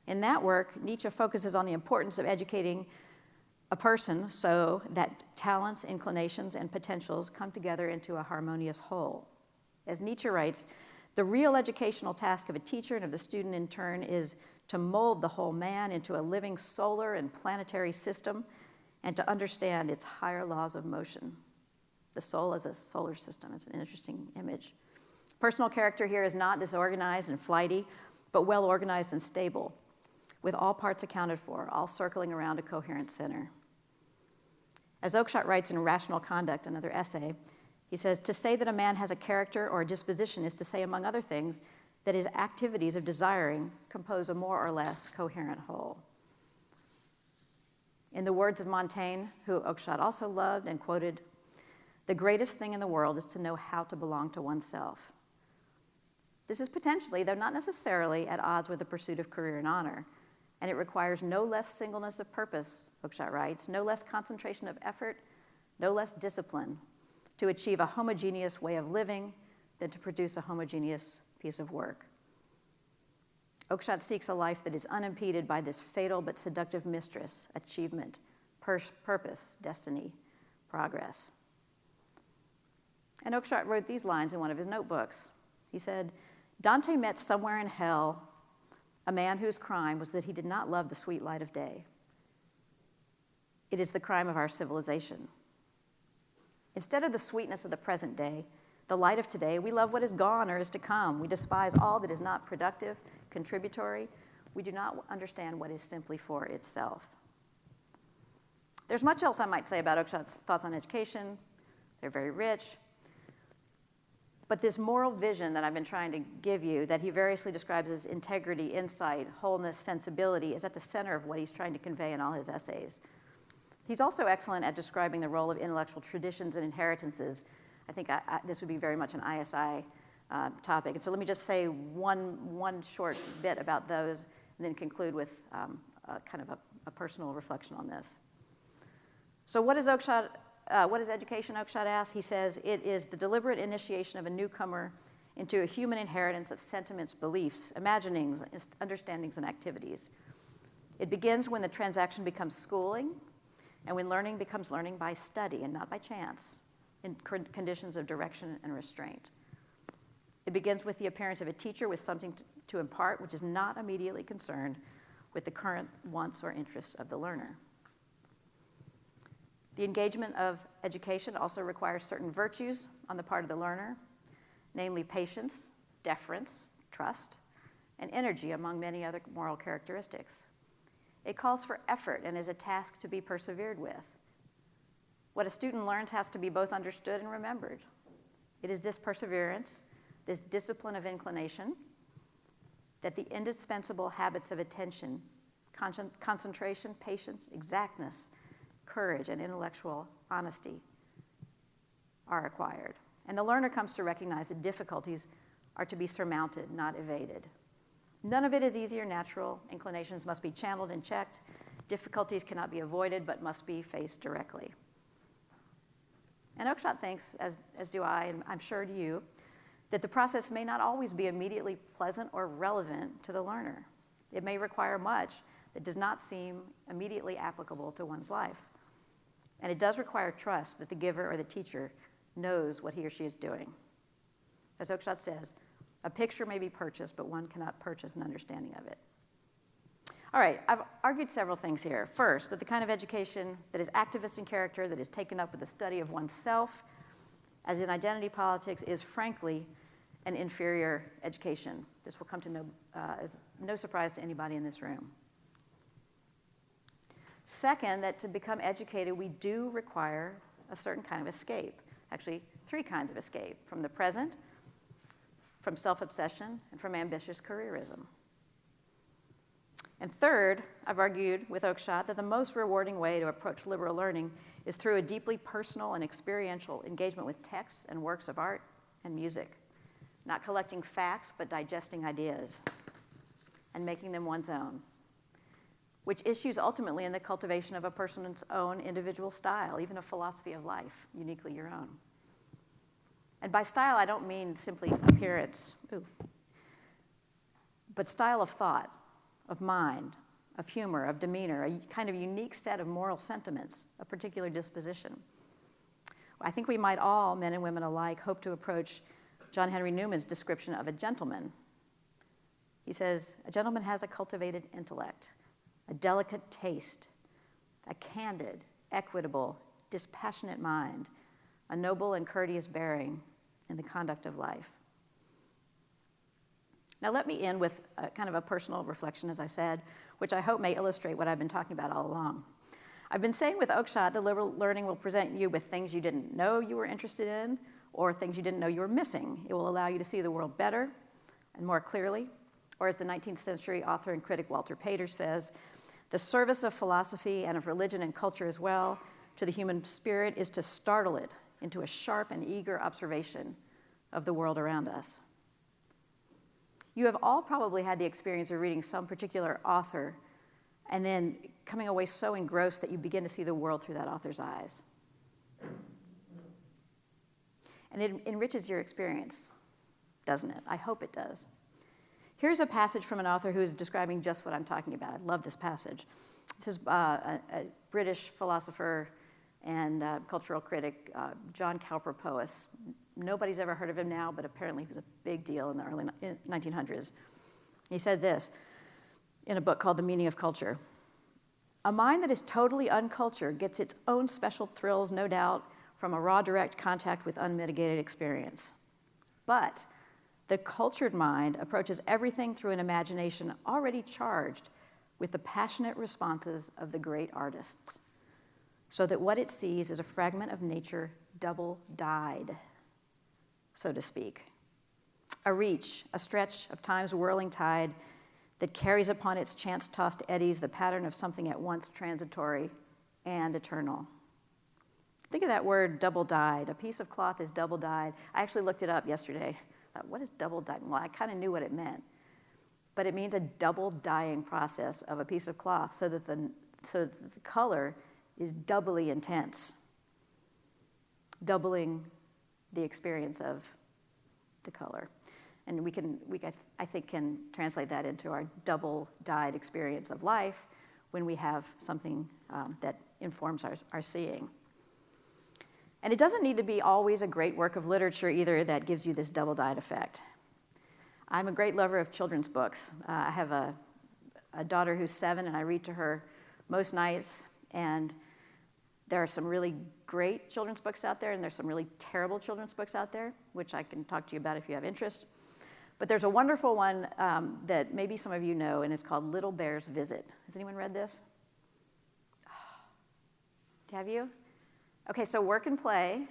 In that work, Nietzsche focuses on the importance of educating a person so that talents, inclinations, and potentials come together into a harmonious whole. As Nietzsche writes, the real educational task of a teacher and of the student in turn is to mold the whole man into a living solar and planetary system and to understand its higher laws of motion. The soul as a solar system. It's an interesting image. Personal character here is not disorganized and flighty, but well organized and stable, with all parts accounted for, all circling around a coherent center. As Oakeshott writes in Rational Conduct, another essay, he says, to say that a man has a character or a disposition is to say, among other things, that his activities of desiring compose a more or less coherent whole. In the words of Montaigne, who Oakeshott also loved and quoted, the greatest thing in the world is to know how to belong to oneself. This is potentially, though not necessarily, at odds with the pursuit of career and honor, and it requires no less singleness of purpose, Oakeshott writes, no less concentration of effort, no less discipline to achieve a homogeneous way of living than to produce a homogeneous piece of work. Oakeshott seeks a life that is unimpeded by this fatal but seductive mistress, achievement, purpose, destiny, progress. And Oakeshott wrote these lines in one of his notebooks. He said, Dante met somewhere in hell a man whose crime was that he did not love the sweet light of day. It is the crime of our civilization. Instead of the sweetness of the present day, the the light of today. We love what is gone or is to come. We despise all that is not productive, contributory. We do not understand what is simply for itself. There's much else I might say about Oakeshott's thoughts on education. They're very rich. But this moral vision that I've been trying to give you, that he variously describes as integrity, insight, wholeness, sensibility, is at the center of what he's trying to convey in all his essays. He's also excellent at describing the role of intellectual traditions and inheritances. I think this would be very much an ISI topic. And so let me just say one short bit about those and then conclude with kind of a personal reflection on this. So what is Oakeshott? What is education, Oakeshott asks? He says, it is the deliberate initiation of a newcomer into a human inheritance of sentiments, beliefs, imaginings, understandings, and activities. It begins when the transaction becomes schooling, and when learning becomes learning by study and not by chance, in conditions of direction and restraint. It begins with the appearance of a teacher with something to impart, which is not immediately concerned with the current wants or interests of the learner. The engagement of education also requires certain virtues on the part of the learner, namely patience, deference, trust, and energy, among many other moral characteristics. It calls for effort and is a task to be persevered with. What a student learns has to be both understood and remembered. It is this perseverance, this discipline of inclination, that the indispensable habits of attention, concentration, patience, exactness, courage, and intellectual honesty are acquired. And the learner comes to recognize that difficulties are to be surmounted, not evaded. None of it is easy or natural. Inclinations must be channeled and checked. Difficulties cannot be avoided, but must be faced directly. And Oakeshott thinks, as do I, and I'm sure do you, that the process may not always be immediately pleasant or relevant to the learner. It may require much that does not seem immediately applicable to one's life. And it does require trust that the giver or the teacher knows what he or she is doing. As Oakeshott says, a picture may be purchased, but one cannot purchase an understanding of it. All right, I've argued several things here. First, that the kind of education that is activist in character, that is taken up with the study of oneself, as in identity politics, is frankly an inferior education. This will come to as no surprise to anybody in this room. Second, that to become educated, we do require a certain kind of escape. Actually, three kinds of escape: from the present, from self-obsession, and from ambitious careerism. And third, I've argued with Oakeshott that the most rewarding way to approach liberal learning is through a deeply personal and experiential engagement with texts and works of art and music, not collecting facts, but digesting ideas and making them one's own, which issues ultimately in the cultivation of a person's own individual style, even a philosophy of life, uniquely your own. And by style, I don't mean simply appearance, but style of thought, of mind, of humor, of demeanor, a kind of unique set of moral sentiments, a particular disposition. I think we might all, men and women alike, hope to approach John Henry Newman's description of a gentleman. He says, a gentleman has a cultivated intellect, a delicate taste, a candid, equitable, dispassionate mind, a noble and courteous bearing in the conduct of life. Now let me end with kind of a personal reflection, as I said, which I hope may illustrate what I've been talking about all along. I've been saying with Oakeshott that liberal learning will present you with things you didn't know you were interested in or things you didn't know you were missing. It will allow you to see the world better and more clearly, or as the 19th century author and critic Walter Pater says, the service of philosophy and of religion and culture as well to the human spirit is to startle it into a sharp and eager observation of the world around us. You have all probably had the experience of reading some particular author and then coming away so engrossed that you begin to see the world through that author's eyes. And it enriches your experience, doesn't it? I hope it does. Here's a passage from an author who is describing just what I'm talking about. I love this passage. This is a British philosopher and cultural critic, John Cowper Powys. Nobody's ever heard of him now, but apparently he was a big deal in the early 1900s. He said this in a book called The Meaning of Culture. A mind that is totally uncultured gets its own special thrills, no doubt, from a raw direct contact with unmitigated experience. But the cultured mind approaches everything through an imagination already charged with the passionate responses of the great artists, so that what it sees is a fragment of nature double-dyed, so to speak. A reach, a stretch of time's whirling tide that carries upon its chance-tossed eddies the pattern of something at once transitory and eternal. Think of that word, double-dyed. A piece of cloth is double-dyed. I actually looked it up yesterday. I thought, what is double-dyed? Well, I kind of knew what it meant. But it means a double dyeing process of a piece of cloth so that the color is doubly intense, doubling the experience of the color. And I think can translate that into our double-dyed experience of life when we have something that informs our seeing. And it doesn't need to be always a great work of literature either that gives you this double-dyed effect. I'm a great lover of children's books. I have a daughter who's 7, and I read to her most nights, and there are some really great children's books out there, and there's some really terrible children's books out there, which I can talk to you about if you have interest. But there's a wonderful one that maybe some of you know, and it's called Little Bear's Visit. Has anyone read this? Have you? Okay, so Work and Play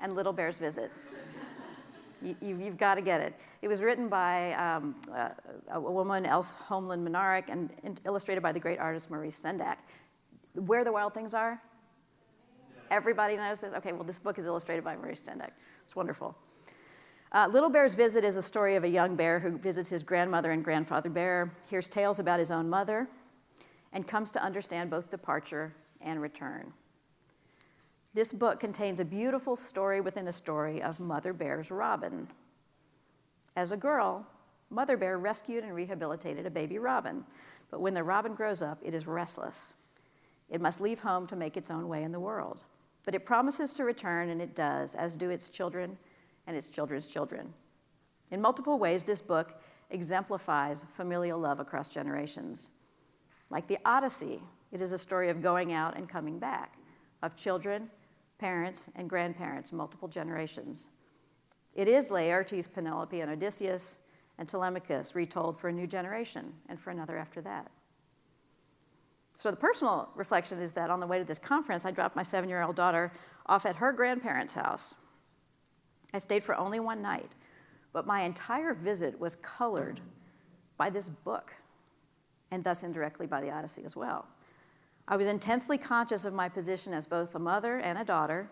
and Little Bear's Visit. You've got to get it. It was written by a woman, Else Holmlund Minarik, and illustrated by the great artist Maurice Sendak. Where the Wild Things Are? Yeah. Everybody knows this? Okay, well, this book is illustrated by Maurice Sendak. It's wonderful. Little Bear's Visit is a story of a young bear who visits his grandmother and grandfather bear, hears tales about his own mother, and comes to understand both departure and return. This book contains a beautiful story within a story of Mother Bear's robin. As a girl, Mother Bear rescued and rehabilitated a baby robin, but when the robin grows up, it is restless. It must leave home to make its own way in the world. But it promises to return, and it does, as do its children and its children's children. In multiple ways, this book exemplifies familial love across generations. Like the Odyssey, it is a story of going out and coming back, of children, parents, and grandparents, multiple generations. It is Laertes, Penelope, and Odysseus, and Telemachus retold for a new generation and for another after that. So the personal reflection is that on the way to this conference, I dropped my 7-year-old daughter off at her grandparents' house. I stayed for only one night, but my entire visit was colored by this book, and thus indirectly by the Odyssey as well. I was intensely conscious of my position as both a mother and a daughter,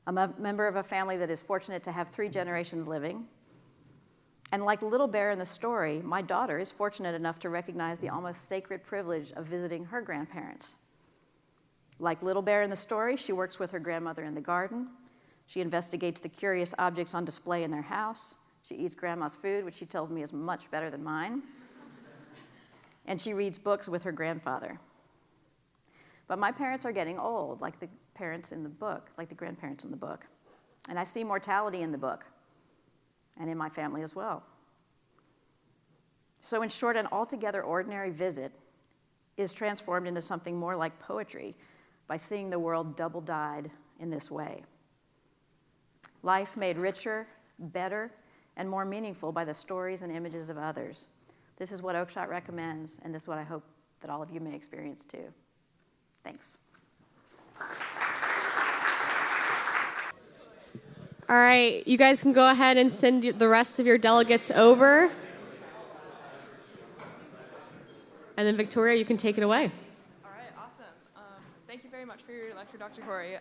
a member of a family that is fortunate to have 3 generations living. And like Little Bear in the story, my daughter is fortunate enough to recognize the almost sacred privilege of visiting her grandparents. Like Little Bear in the story, she works with her grandmother in the garden. She investigates the curious objects on display in their house. She eats grandma's food, which she tells me is much better than mine. And she reads books with her grandfather. But my parents are getting old, like the parents in the book, like the grandparents in the book. And I see mortality in the book, and in my family as well. So in short, an altogether ordinary visit is transformed into something more like poetry by seeing the world double-dyed in this way. Life made richer, better, and more meaningful by the stories and images of others. This is what Oakeshott recommends, and this is what I hope that all of you may experience too. Thanks. All right, you guys can go ahead and send the rest of your delegates over. And then Victoria, you can take it away. All right, awesome. Thank you very much for your lecture, Dr. Corey.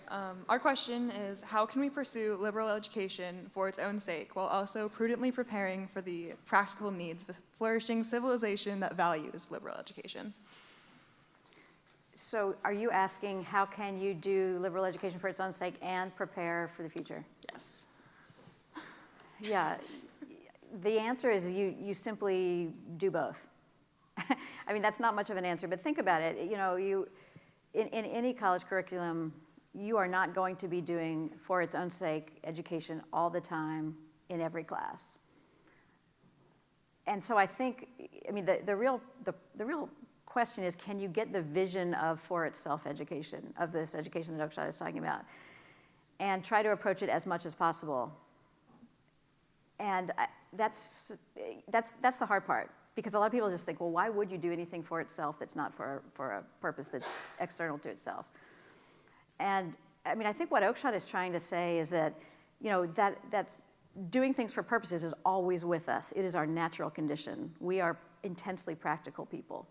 Our question is, how can we pursue liberal education for its own sake while also prudently preparing for the practical needs of a flourishing civilization that values liberal education? So are you asking how can you do liberal education for its own sake and prepare for the future? Yes. Yeah, the answer is you simply do both. I mean, that's not much of an answer, but think about it. You know, in any college curriculum, you are not going to be doing for its own sake education all the time in every class. And so I think, I mean, the real question is, can you get the vision of for itself education, of this education that Oakeshott is talking about, and try to approach it as much as possible That's the hard part, because a lot of people just think, well, why would you do anything for itself that's not for a purpose that's external to itself? And I mean, I think what Oakeshott is trying to say is that, that's doing things for purposes is always with us. It is our natural condition. We are intensely practical people.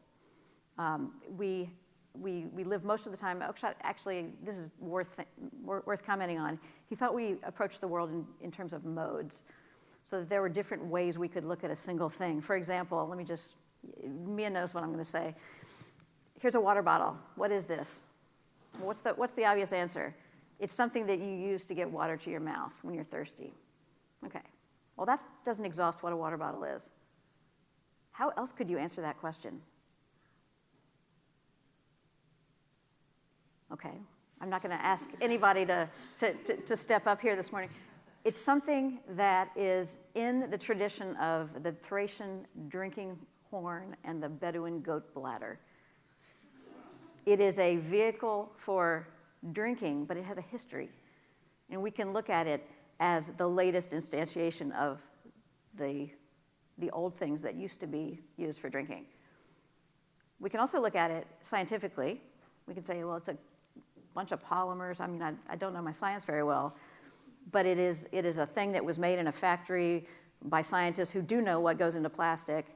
We live most of the time. Oakeshott, actually, this is worth commenting on. He thought we approached the world in terms of modes, so that there were different ways we could look at a single thing. For example, Mia knows what I'm going to say. Here's a water bottle. What is this? What's the obvious answer? It's something that you use to get water to your mouth when you're thirsty. Okay. Well, that doesn't exhaust what a water bottle is. How else could you answer that question? Okay. I'm not going to ask anybody to step up here this morning. It's something that is in the tradition of the Thracian drinking horn and the Bedouin goat bladder. It is a vehicle for drinking, but it has a history. And we can look at it as the latest instantiation of the old things that used to be used for drinking. We can also look at it scientifically. We can say, well, it's a bunch of polymers. I mean, I don't know my science very well, but it is a thing that was made in a factory by scientists who do know what goes into plastic,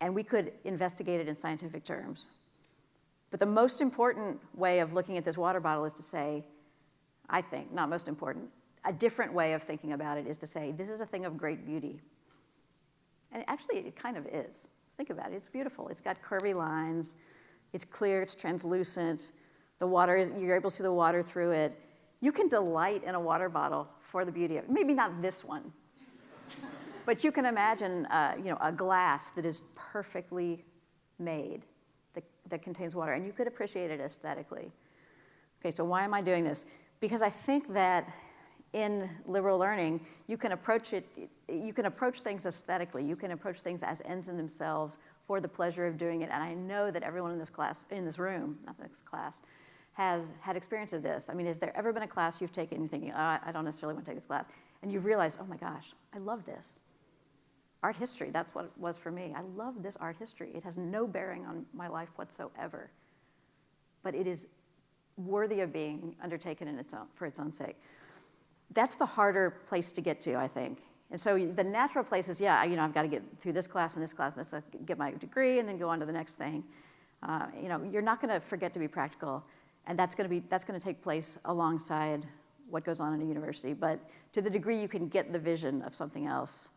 and we could investigate it in scientific terms. But the most important way of looking at this water bottle is to say, I think, not most important, a different way of thinking about it is to say, this is a thing of great beauty. And actually, it kind of is. Think about it. It's beautiful. It's got curvy lines. It's clear. It's translucent. You're able to see the water through it. You can delight in a water bottle for the beauty of it. Maybe not this one. But you can imagine a glass that is perfectly made that contains water, and you could appreciate it aesthetically. Okay, so why am I doing this? Because I think that in liberal learning, you can approach things aesthetically. You can approach things as ends in themselves for the pleasure of doing it. And I know that everyone in this room, not this class, has had experience of this. I mean, has there ever been a class you've taken and you're thinking, I don't necessarily want to take this class, and you've realized, oh my gosh, I love this. Art history, that's what it was for me. I love this art history. It has no bearing on my life whatsoever, but it is worthy of being undertaken for its own sake. That's the harder place to get to, I think. And so the natural place is, I've got to get through this class and this class and this, get my degree, and then go on to the next thing. You're not going to forget to be practical, and that's going to take place alongside what goes on in a university. But to the degree you can get the vision of something else,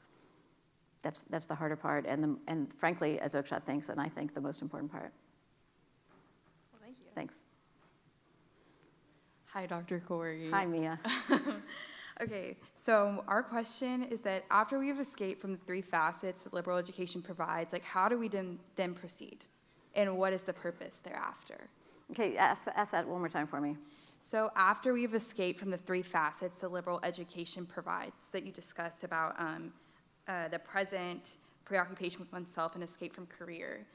that's the harder part, and frankly, as Oakeshott thinks, and I think, the most important part. Well, thank you. Thanks. Hi, Dr. Corey. Hi, Mia. Okay, so our question is that after we've escaped from the three facets that liberal education provides, how do we then proceed? And what is the purpose thereafter? Okay, ask that one more time for me. So after we've escaped from the three facets that liberal education provides that you discussed about the present, preoccupation with oneself, and escape from career,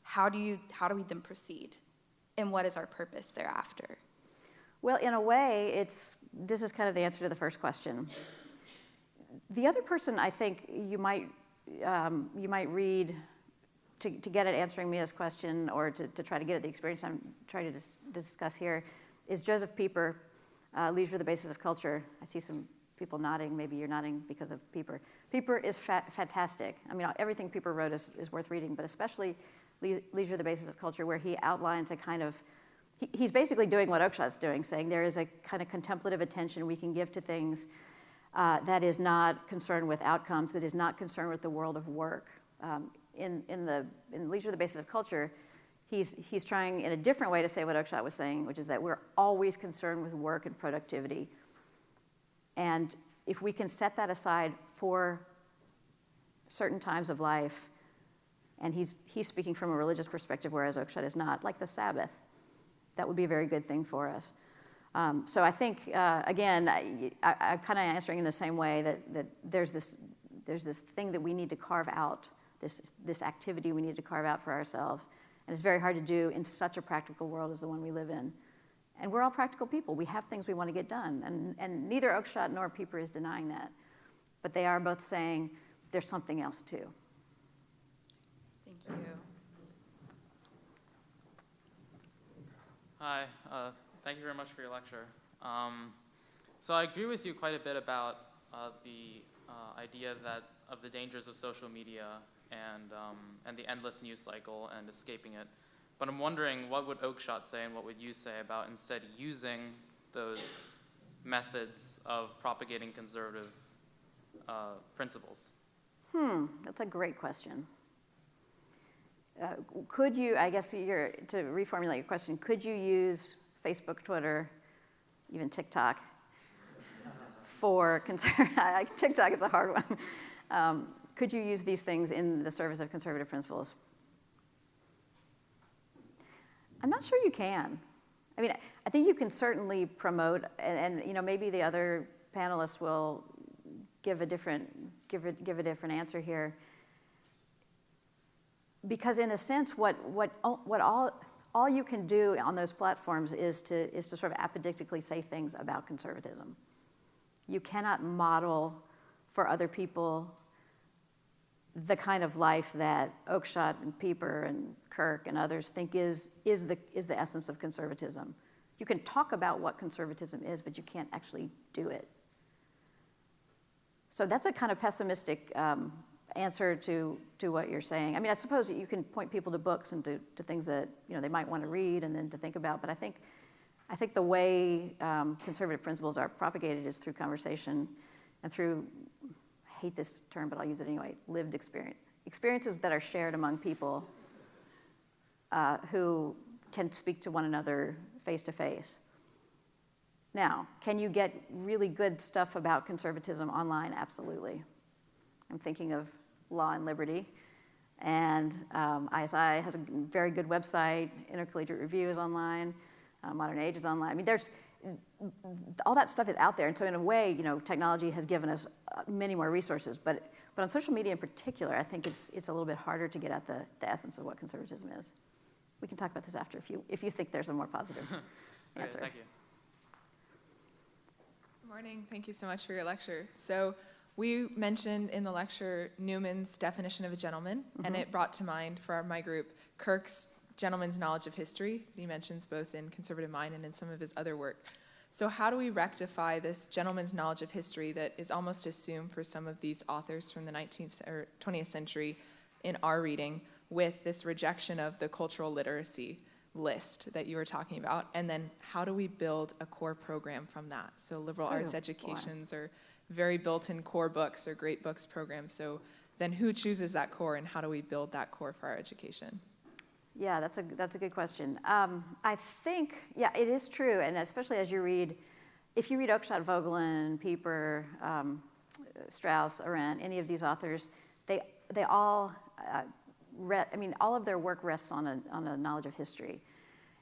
how do we then proceed? And what is our purpose thereafter? Well, in a way, this is kind of the answer to the first question. The other person I think you might read to get at answering Mia's question, or to try to get at the experience I'm trying to discuss here, is Joseph Pieper, Leisure, the Basis of Culture. I see some people nodding. Maybe you're nodding because of Pieper. Pieper is fantastic. I mean, everything Pieper wrote is worth reading, but especially Leisure, the Basis of Culture, where he outlines a kind of, he's basically doing what Oakeshott's doing, saying there is a kind of contemplative attention we can give to things that is not concerned with outcomes, that is not concerned with the world of work. In Leisure, the Basis of Culture, he's trying in a different way to say what Oakeshott was saying, which is that we're always concerned with work and productivity. And if we can set that aside for certain times of life, and he's speaking from a religious perspective, whereas Oakeshott is not, like the Sabbath, that would be a very good thing for us. So I think, again, I'm kind of answering in the same way that there's this thing that we need to carve out, this activity we need to carve out for ourselves. And it's very hard to do in such a practical world as the one we live in. And we're all practical people. We have things we want to get done. And neither Oakeshott nor Pieper is denying that. But they are both saying there's something else too. Thank you. Hi, thank you very much for your lecture. So I agree with you quite a bit about the idea of the dangers of social media and the endless news cycle and escaping it. But I'm wondering, what would Oakeshott say and what would you say about instead using those methods of propagating conservative principles? That's a great question. Could you, I guess to reformulate your question, could you use Facebook, Twitter, even TikTok for TikTok is a hard one. Could you use these things in the service of conservative principles? I'm not sure you can. I mean, I think you can certainly promote, and maybe the other panelists will give a different answer here. Because in a sense, what all you can do on those platforms is to sort of apodictically say things about conservatism. You cannot model for other people the kind of life that Oakeshott and Pieper and Kirk and others think is the essence of conservatism. You can talk about what conservatism is, but you can't actually do it. So that's a kind of pessimistic answer to what you're saying. I mean, I suppose you can point people to books and to things that they might want to read and then to think about. But I think the way conservative principles are propagated is through conversation and through, I hate this term, but I'll use it anyway, lived experience. Experiences that are shared among people who can speak to one another face to face. Now, can you get really good stuff about conservatism online? Absolutely. I'm thinking of Law and Liberty, and ISI has a very good website. Intercollegiate Review is online. Modern Age is online. I mean, all that stuff is out there, and so in a way, technology has given us many more resources. But on social media in particular, I think it's a little bit harder to get at the essence of what conservatism is. We can talk about this after if you think there's a more positive answer. Thank you. Good morning. Thank you so much for your lecture. So we mentioned in the lecture Newman's definition of a gentleman, and it brought to mind for my group Kirk's gentleman's knowledge of history that he mentions both in Conservative Mind and in some of his other work. So how do we rectify this gentleman's knowledge of history that is almost assumed for some of these authors from the 19th or 20th century in our reading with this rejection of the cultural literacy list that you were talking about? And then how do we build a core program from that? So liberal arts educations are very built-in core books or great books programs. So then who chooses that core and how do we build that core for our education? Yeah, that's a good question. I think, it is true, and especially as if you read Oakeshott, Vogelin, Pieper, Strauss, Arendt, any of these authors, they all, all of their work rests on a knowledge of history,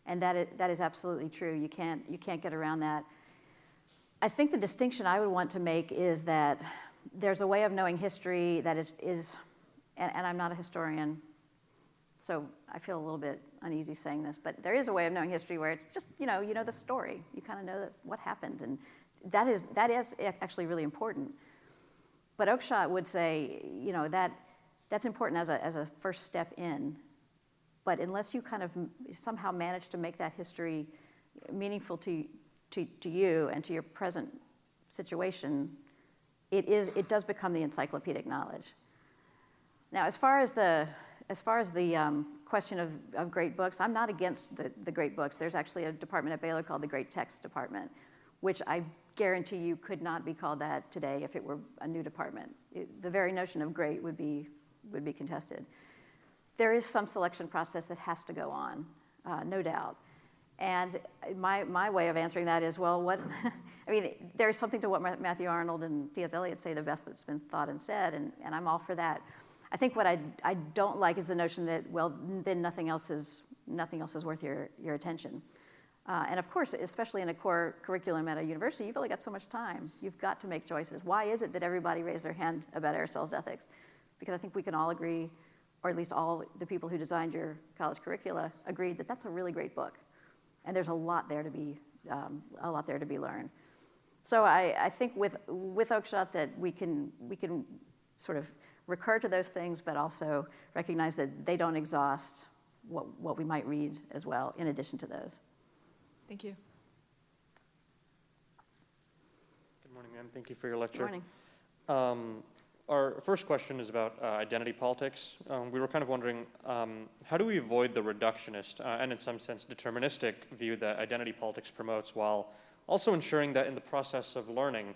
and that is absolutely true. You can't get around that. I think the distinction I would want to make is that there's a way of knowing history that is and I'm not a historian, so I feel a little bit uneasy saying this, but there is a way of knowing history where it's just, you know the story. You kind of know what happened, and that is actually really important. But Oakeshott would say, that's important as a first step in, but unless you kind of somehow manage to make that history meaningful to you and to your present situation, it does become the encyclopedic knowledge. Now, as far as the question of great books, I'm not against the great books. There's actually a department at Baylor called the Great Text Department, which I guarantee you could not be called that today if it were a new department. The very notion of great would be contested. There is some selection process that has to go on, no doubt. And my way of answering that is, well, there's something to what Matthew Arnold and T.S. Eliot say, the best that's been thought and said, and I'm all for that. I think what I don't like is the notion that, well, then nothing else is worth your attention. And of course, especially in a core curriculum at a university, you've only got so much time. You've got to make choices. Why is it that everybody raised their hand about Aristotle's Ethics? Because I think we can all agree, or at least all the people who designed your college curricula agreed that that's a really great book. And there's a lot there to be learned. So I think with Oakeshott that we can sort of recur to those things, but also recognize that they don't exhaust what we might read as well, in addition to those. Thank you. Good morning, ma'am. Thank you for your lecture. Good morning. Our first question is about identity politics. We were kind of wondering, how do we avoid the reductionist and in some sense deterministic view that identity politics promotes, while also ensuring that in the process of learning,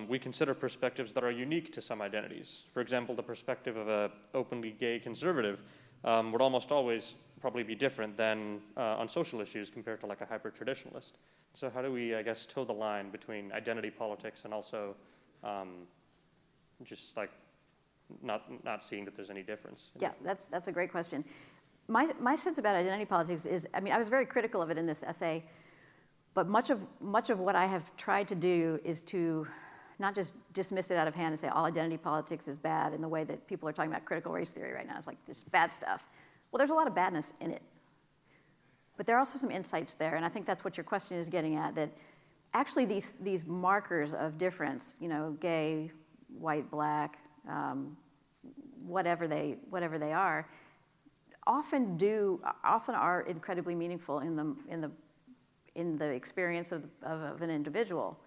we consider perspectives that are unique to some identities. For example, the perspective of an openly gay conservative would almost always probably be different than on social issues compared to like a hyper-traditionalist. So how do we, I guess, toe the line between identity politics and also just like not seeing that there's any difference? Yeah, that's a great question. My sense about identity politics is, I mean, I was very critical of it in this essay, but much of what I have tried to do is to not just dismiss it out of hand and say all identity politics is bad in the way that people are talking about critical race theory right now. It's like this bad stuff. Well, there's a lot of badness in it. But there are also some insights there, and I think that's what your question is getting at, that actually these markers of difference, you know, gay, white, black, whatever they are, often are incredibly meaningful in the experience of an individual.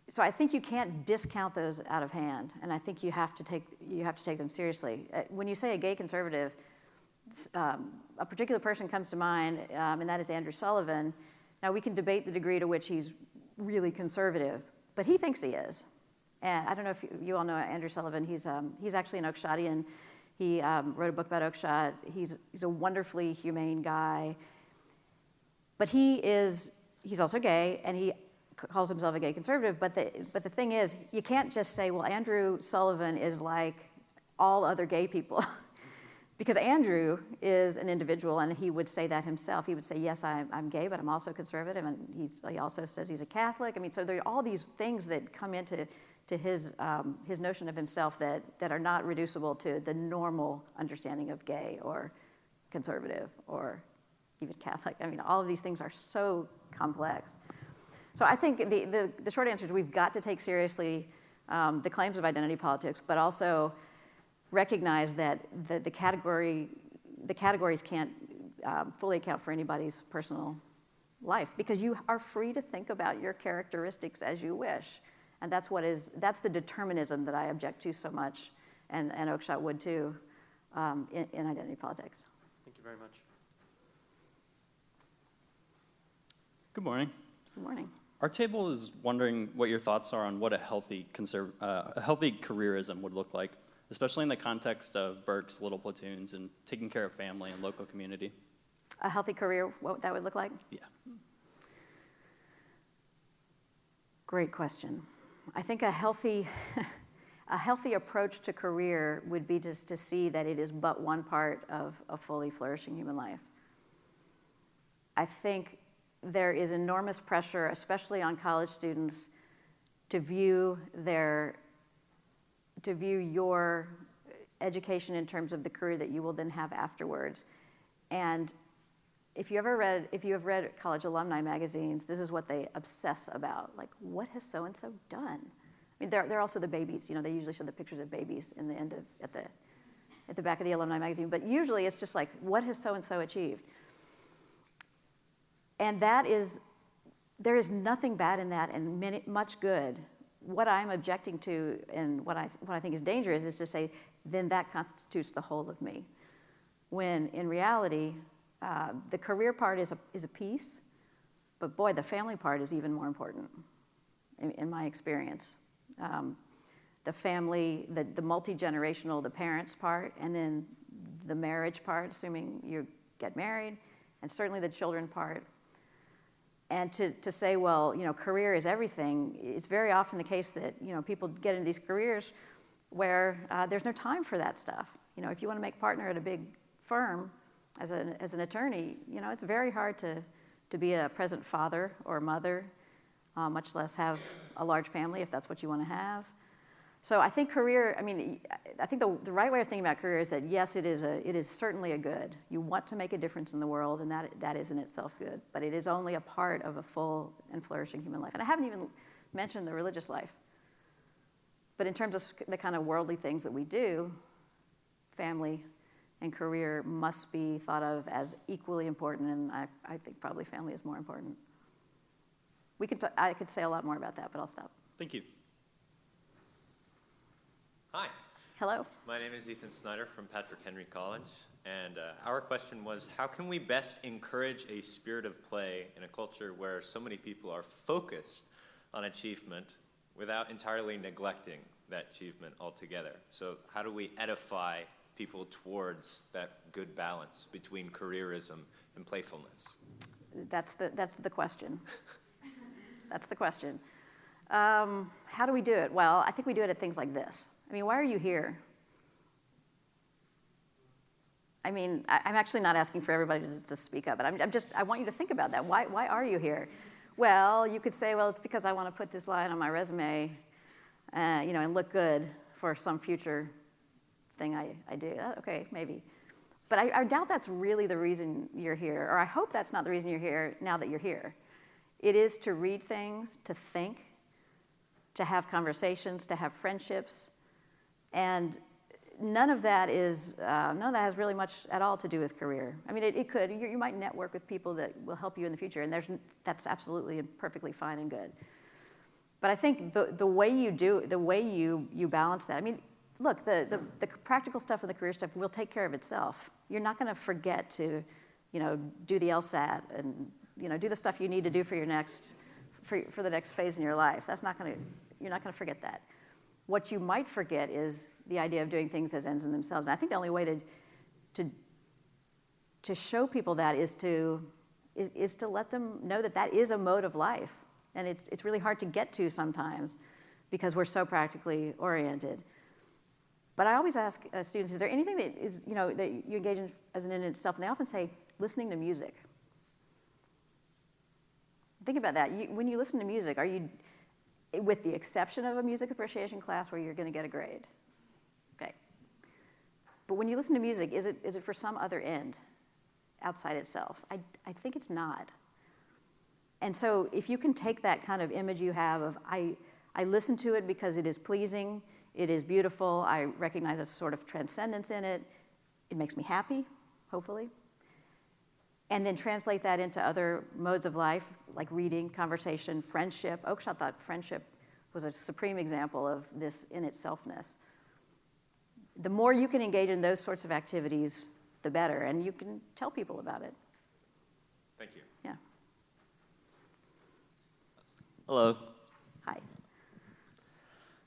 So I think you can't discount those out of hand, and I think you have to take them seriously. When you say a gay conservative, a particular person comes to mind, and that is Andrew Sullivan. Now we can debate the degree to which he's really conservative, but he thinks he is. And I don't know if you all know Andrew Sullivan. He's actually an Oakeshottian. He wrote a book about Oakeshott. He's a wonderfully humane guy. But he's also gay, and he calls himself a gay conservative. But the thing is, you can't just say, well, Andrew Sullivan is like all other gay people. Because Andrew is an individual, and he would say that himself. He would say, yes, I'm gay, but I'm also conservative, and he also says he's a Catholic. I mean, so there are all these things that come into his notion of himself that are not reducible to the normal understanding of gay or conservative or even Catholic. I mean, all of these things are so complex. So I think the short answer is we've got to take seriously the claims of identity politics, but also recognize that the categories can't fully account for anybody's personal life, because you are free to think about your characteristics as you wish. And that's the determinism that I object to so much, and Oakeshott would too, in identity politics. Thank you very much. Good morning. Good morning. Our table is wondering what your thoughts are on what a healthy careerism would look like, especially in the context of Burke's Little Platoons and taking care of family and local community. A healthy career, what that would look like? Yeah. Great question. I think a healthy approach to career would be just to see that it is but one part of a fully flourishing human life. I think there is enormous pressure, especially on college students, to view your education in terms of the career that you will then have afterwards. And if you have read college alumni magazines, this is what they obsess about. Like, what has so-and-so done? I mean, they're also the babies. You know, they usually show the pictures of babies in the end at the back of the alumni magazine. But usually it's just like, what has so-and-so achieved? And there is nothing bad in that and much good. What I'm objecting to and what I think is dangerous is to say, then that constitutes the whole of me. When in reality, the career part is a piece, but boy, the family part is even more important in my experience. The family, the multi-generational, the parents part, and then the marriage part, assuming you get married, and certainly the children part. And to say, well, you know, career is everything, it's very often the case that, you know, people get into these careers where there's no time for that stuff. You know, if you want to make partner at a big firm as an attorney, you know, it's very hard to be a present father or mother, much less have a large family if that's what you want to have. So I think career, I mean, I think the right way of thinking about career is that yes, it is certainly a good. You want to make a difference in the world, and that is in itself good, but it is only a part of a full and flourishing human life. And I haven't even mentioned the religious life. But in terms of the kind of worldly things that we do, family and career must be thought of as equally important, and I think probably family is more important. I could say a lot more about that, but I'll stop. Thank you. Hi, Hello. my name is Ethan Snyder from Patrick Henry College, and our question was, how can we best encourage a spirit of play in a culture where so many people are focused on achievement without entirely neglecting that achievement altogether? So how do we edify people towards that good balance between careerism and playfulness? That's the question. That's the question. How do we do it? Well, I think we do it at things like this. I mean, why are you here? I mean, I'm actually not asking for everybody to speak up, but I want you to think about that. Why are you here? Well, you could say, well, it's because I want to put this line on my resume, and look good for some future thing I do. Okay, maybe. But I doubt that's really the reason you're here, or I hope that's not the reason you're here now that you're here. It is to read things, to think, to have conversations, to have friendships, and none of that has really much at all to do with career. I mean, it could. You might network with people that will help you in the future, and that's absolutely and perfectly fine and good. But I think the way you balance that. I mean, look, the practical stuff and the career stuff will take care of itself. You're not going to forget to, do the LSAT and do the stuff you need to do for for the next phase in your life. You're not going to forget that. What you might forget is the idea of doing things as ends in themselves. And I think the only way to show people that is to let them know that is a mode of life. And it's really hard to get to sometimes because we're so practically oriented. But I always ask students, is there anything that is, that you engage in as an end in itself? And they often say, listening to music. Think about that. When you listen to music, are you, with the exception of a music appreciation class where you're going to get a grade? Okay. But when you listen to music, is it for some other end outside itself? I think it's not. And so if you can take that kind of image you have of, I listen to it because it is pleasing, it is beautiful, I recognize a sort of transcendence in it, it makes me happy, hopefully. And then translate that into other modes of life, like reading, conversation, friendship. Oakeshott thought friendship was a supreme example of this in itselfness. The more you can engage in those sorts of activities, the better, and you can tell people about it. Thank you. Yeah. Hello. Hi.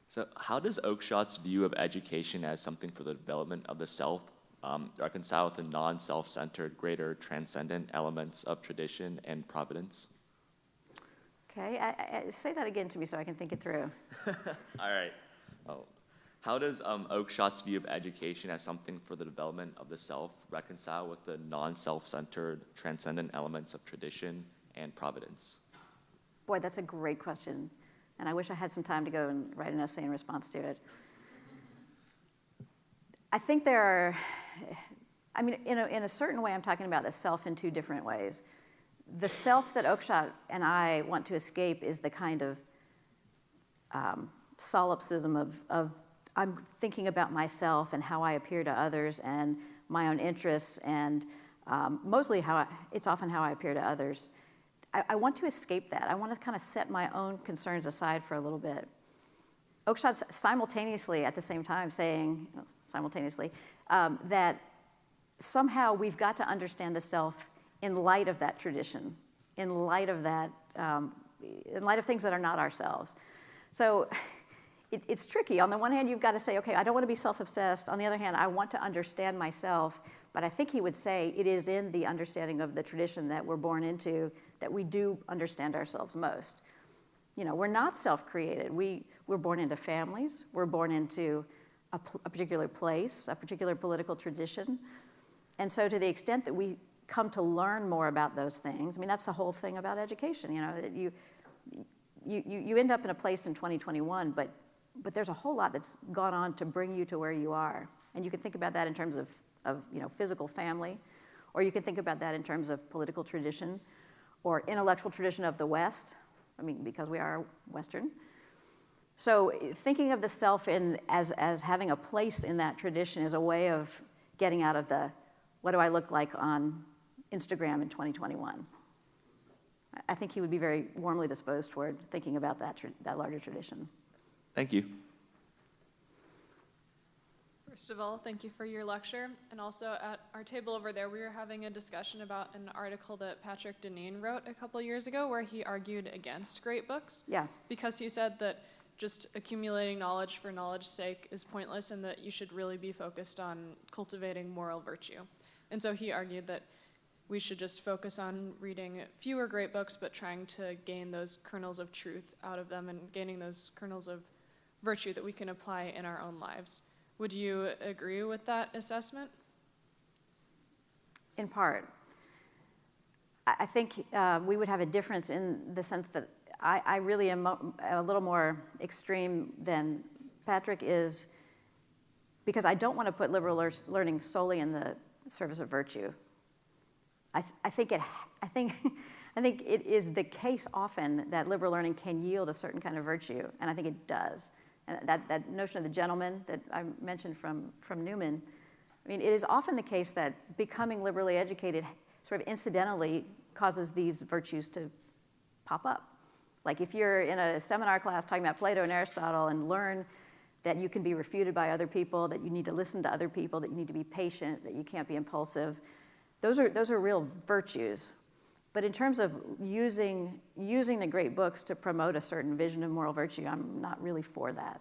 So how does Oakeshott's view of education as something for the development of the self reconcile with the non-self-centered, greater transcendent elements of tradition and providence? Okay, say that again to me so I can think it through. All right. How does Oakeshott's view of education as something for the development of the self reconcile with the non-self-centered, transcendent elements of tradition and providence? Boy, that's a great question. And I wish I had some time to go and write an essay in response to it. I think there are, in a certain way, I'm talking about the self in two different ways. The self that Oakeshott and I want to escape is the kind of solipsism of I'm thinking about myself and how I appear to others and my own interests and mostly it's often how I appear to others. I want to escape that. I want to kind of set my own concerns aside for a little bit. Oakeshott's simultaneously at the same time saying, that somehow we've got to understand the self in light of that tradition, in light of things that are not ourselves. So it's tricky. On the one hand, you've got to say, okay, I don't want to be self-obsessed. On the other hand, I want to understand myself. But I think he would say it is in the understanding of the tradition that we're born into that we do understand ourselves most. We're not self-created. We're born into families. We're born into a particular place, a particular political tradition. And so to the extent that we come to learn more about those things, that's the whole thing about education. You end up in a place in 2021, but but there's a whole lot that's gone on to bring you to where you are. And you can think about that in terms of physical family, or you can think about that in terms of political tradition or intellectual tradition of the West, because we are Western. So thinking of the self as having a place in that tradition is a way of getting out of the, what do I look like on Instagram in 2021? I think he would be very warmly disposed toward thinking about that larger tradition. Thank you. First of all, thank you for your lecture. And also at our table over there, we were having a discussion about an article that Patrick Deneen wrote a couple years ago where he argued against great books. Yeah. Because he said that just accumulating knowledge for knowledge's sake is pointless and that you should really be focused on cultivating moral virtue. And so he argued that we should just focus on reading fewer great books but trying to gain those kernels of truth out of them and gaining those kernels of virtue that we can apply in our own lives. Would you agree with that assessment? In part. I think we would have a difference in the sense that I really am a little more extreme than Patrick is, because I don't want to put liberal learning solely in the service of virtue. I think it is the case often that liberal learning can yield a certain kind of virtue, and I think it does. And that notion of the gentleman that I mentioned from Newman, it is often the case that becoming liberally educated sort of incidentally causes these virtues to pop up. Like if you're in a seminar class talking about Plato and Aristotle and learn that you can be refuted by other people, that you need to listen to other people, that you need to be patient, that you can't be impulsive, those are real virtues. But in terms of using the great books to promote a certain vision of moral virtue, I'm not really for that.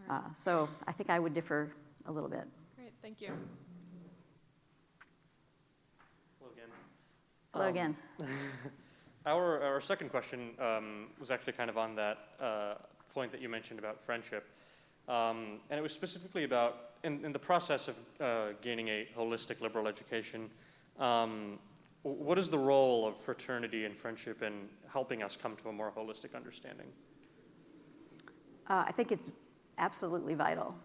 Right. So I think I would differ a little bit. Great, thank you. Hello again. Our second question was actually kind of on that point that you mentioned about friendship. And it was specifically about, in the process of gaining a holistic liberal education, what is the role of fraternity and friendship in helping us come to a more holistic understanding? I think it's absolutely vital.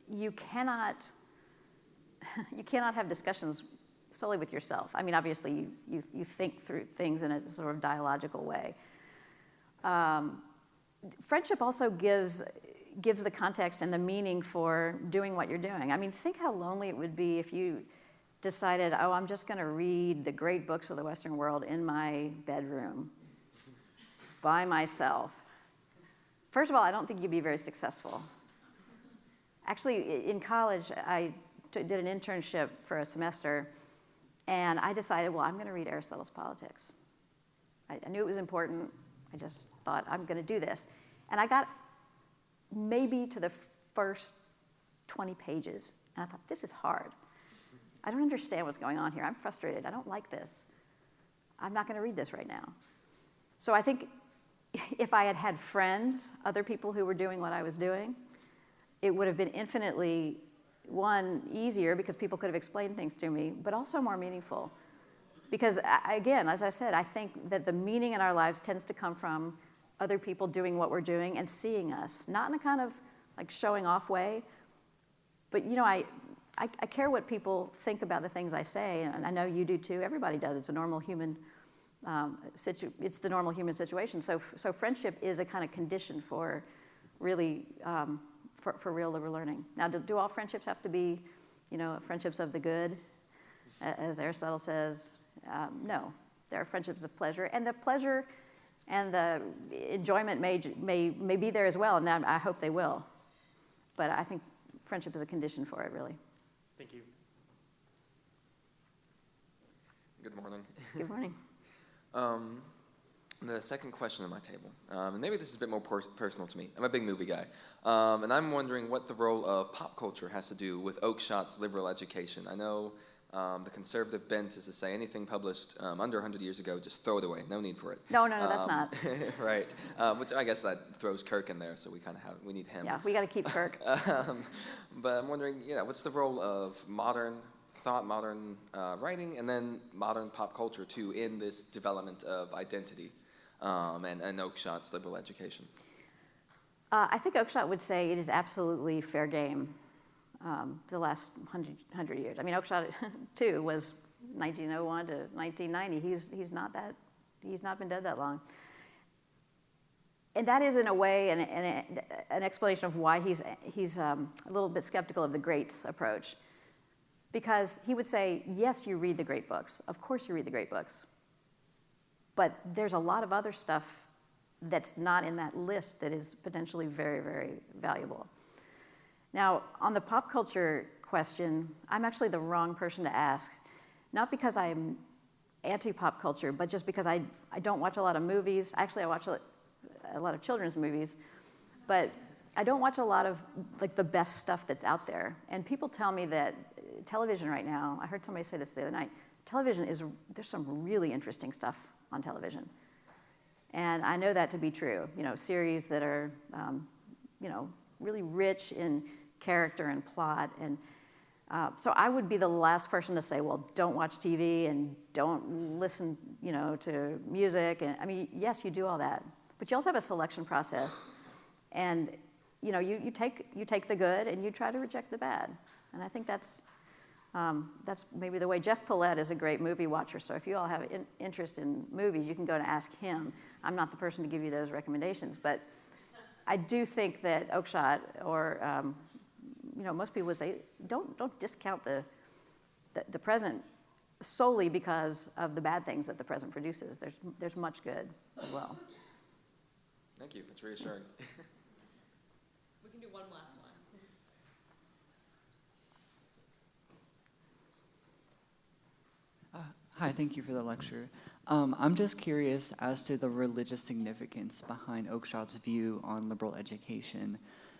You cannot have discussions solely with yourself. Obviously, you think through things in a sort of dialogical way. Friendship also gives the context and the meaning for doing what you're doing. Think how lonely it would be if you decided, I'm just going to read the great books of the Western world in my bedroom by myself. First of all, I don't think you'd be very successful. Actually, in college, I did an internship for a semester, and I decided, I'm going to read Aristotle's Politics. I knew it was important. I just thought, I'm going to do this. And I got maybe to the first 20 pages, and I thought, this is hard. I don't understand what's going on here. I'm frustrated. I don't like this. I'm not going to read this right now. So I think if I had had friends, other people who were doing what I was doing, it would have been infinitely, one, easier because people could have explained things to me, but also more meaningful. Because again, as I said, I think that the meaning in our lives tends to come from other people doing what we're doing and seeing us, not in a kind of like showing off way, but I care what people think about the things I say, and I know you do too. Everybody does. It's a normal human it's the normal human situation. So friendship is a kind of condition for really for real liberal learning. Now, do all friendships have to be, friendships of the good, as Aristotle says? No, there are friendships of pleasure, and the pleasure and the enjoyment may be there as well, and I hope they will. But I think friendship is a condition for it, really. Thank you. Good morning. Good morning. The second question on my table, and maybe this is a bit more personal to me. I'm a big movie guy, and I'm wondering what the role of pop culture has to do with Oakeshott's liberal education. I know the conservative bent is to say anything published under 100 years ago, just throw it away. No need for it. No, that's not. Right. Which I guess that throws Kirk in there, so we need him. Yeah, we got to keep Kirk. But I'm wondering, what's the role of modern thought, modern writing, and then modern pop culture too in this development of identity and Oakeshott's liberal education? I think Oakeshott would say it is absolutely fair game the last 100 years. I mean, Oakeshott, too, was 1901 to 1990. He's not been dead that long. And that is, in a way, an explanation of why he's a little bit skeptical of the greats approach. Because he would say, yes, you read the great books. Of course you read the great books. But there's a lot of other stuff that's not in that list that is potentially very, very valuable. Now, on the pop culture question, I'm actually the wrong person to ask. Not because I'm anti-pop culture, but just because I don't watch a lot of movies. Actually, I watch a lot of children's movies. But I don't watch a lot of like the best stuff that's out there. And people tell me that television right now, I heard somebody say this the other night, there's some really interesting stuff on television. And I know that to be true. You know, series that are, really rich in character and plot. And so I would be the last person to say, well, don't watch TV and don't listen, to music. And I mean, yes, you do all that, but you also have a selection process. And, you take the good and you try to reject the bad. And I think that's maybe the way. Jeff Paulette is a great movie watcher, so if you all have interest in movies, you can go and ask him. I'm not the person to give you those recommendations, but I do think that Oakeshott or most people would say don't discount the present solely because of the bad things that the present produces. There's much good as well. Thank you. That's reassuring. We can do one last one. Hi, thank you for the lecture. I'm just curious as to the religious significance behind Oakeshott's view on liberal education.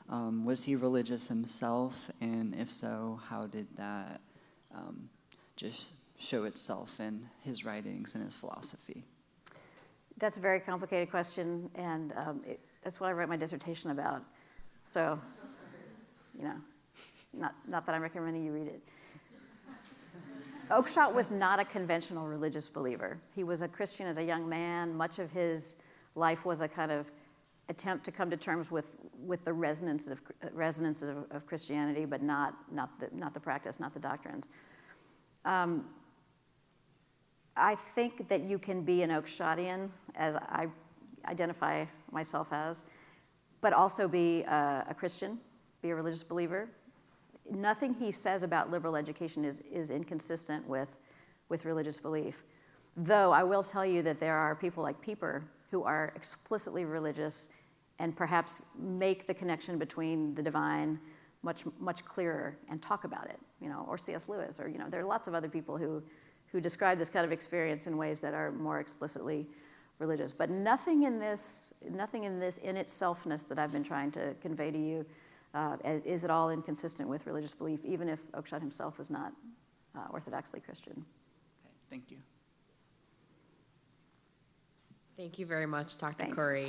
Was he religious himself? And if so, how did that just show itself in his writings and his philosophy? That's a very complicated question, and that's what I wrote my dissertation about. So, not that I'm recommending you read it. Oakeshott was not a conventional religious believer. He was a Christian as a young man. Much of his life was a kind of attempt to come to terms with the resonance of Christianity, but not the practice, not the doctrines. I think that you can be an Oakeshottian, as I identify myself as, but also be a Christian, be a religious believer. Nothing he says about liberal education is inconsistent with religious belief. Though I will tell you that there are people like Pieper who are explicitly religious and perhaps make the connection between the divine much, much clearer and talk about it, or C.S. Lewis, or, there are lots of other people who describe this kind of experience in ways that are more explicitly religious. But nothing in this in itselfness that I've been trying to convey to you is at all inconsistent with religious belief, even if Oakeshott himself was not orthodoxly Christian. Okay, thank you. Thank you very much, Dr. Thanks. Corey.